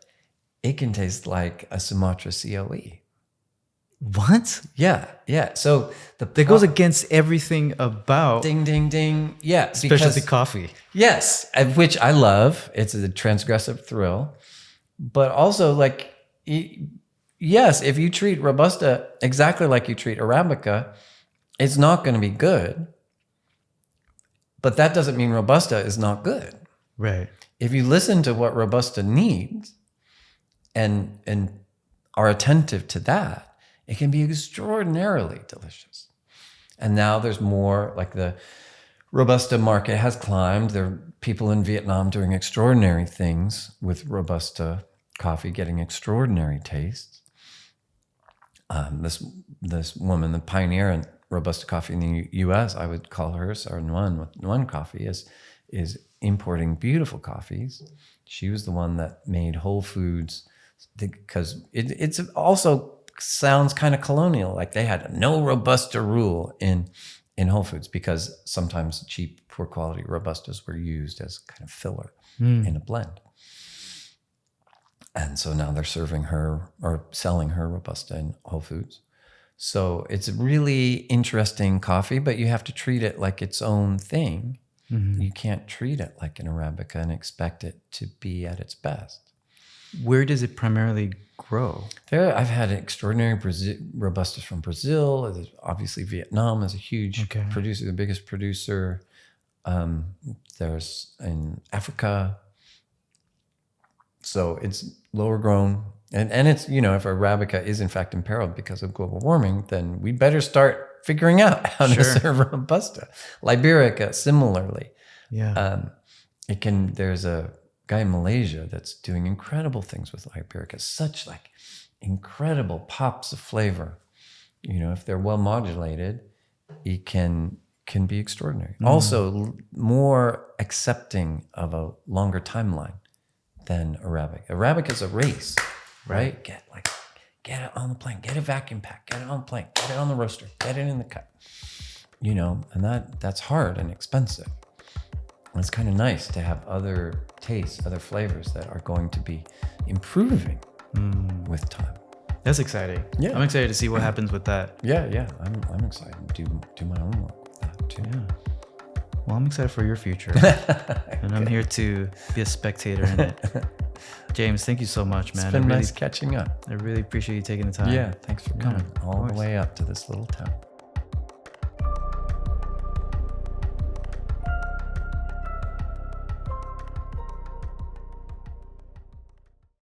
it can taste like a Sumatra CLE. What? Yeah. So that goes against everything about ding, ding, ding. Yeah. specialty coffee. Yes, which I love. It's a transgressive thrill. But also, like, yes, if you treat Robusta exactly like you treat Arabica, it's not going to be good. But that doesn't mean Robusta is not good. Right. If you listen to what Robusta needs and are attentive to that, it can be extraordinarily delicious. And now there's more, like, the Robusta market has climbed. There are people in Vietnam doing extraordinary things with Robusta coffee, getting extraordinary tastes. This woman, the pioneer in Robusta coffee in the U.S., I would call her Sarah Nguyen with Nguyen Coffee, is importing beautiful coffees. She was the one that made Whole Foods, because it's also sounds kind of colonial. Like, they had a no Robusta rule in Whole Foods because sometimes cheap, poor quality Robustas were used as kind of filler in a blend. And so now they're serving her or selling her Robusta in Whole Foods. So it's a really interesting coffee, but you have to treat it like its own thing. Mm-hmm. You can't treat it like an Arabica and expect it to be at its best. Where does it primarily grow? I've had extraordinary Robustas from Brazil. There's obviously, Vietnam is a huge producer, the biggest producer. There's in Africa. So it's lower grown. And it's, if Arabica is in fact imperiled because of global warming, then we better start figuring out how to serve Robusta. Liberica, similarly. Yeah. There's a guy in Malaysia that's doing incredible things with Liberica, such like incredible pops of flavor. If they're well modulated, it can be extraordinary. Also, more accepting of a longer timeline than Arabica. Arabica is a race, right? Get it on the plane, get a vacuum pack, get it on the plane, get it on the roaster, get it in the cup. And that's hard and expensive. And it's kind of nice to have other tastes, other flavors that are going to be improving with time. That's exciting. Yeah, I'm excited to see what happens with that. Yeah. I'm excited to do my own work with that too. Yeah. Well, I'm excited for your future, and I'm here to be a spectator in it. James, thank you so much, man. It's been nice catching up. I really appreciate you taking the time. Yeah, thanks for coming all the way up to this little town.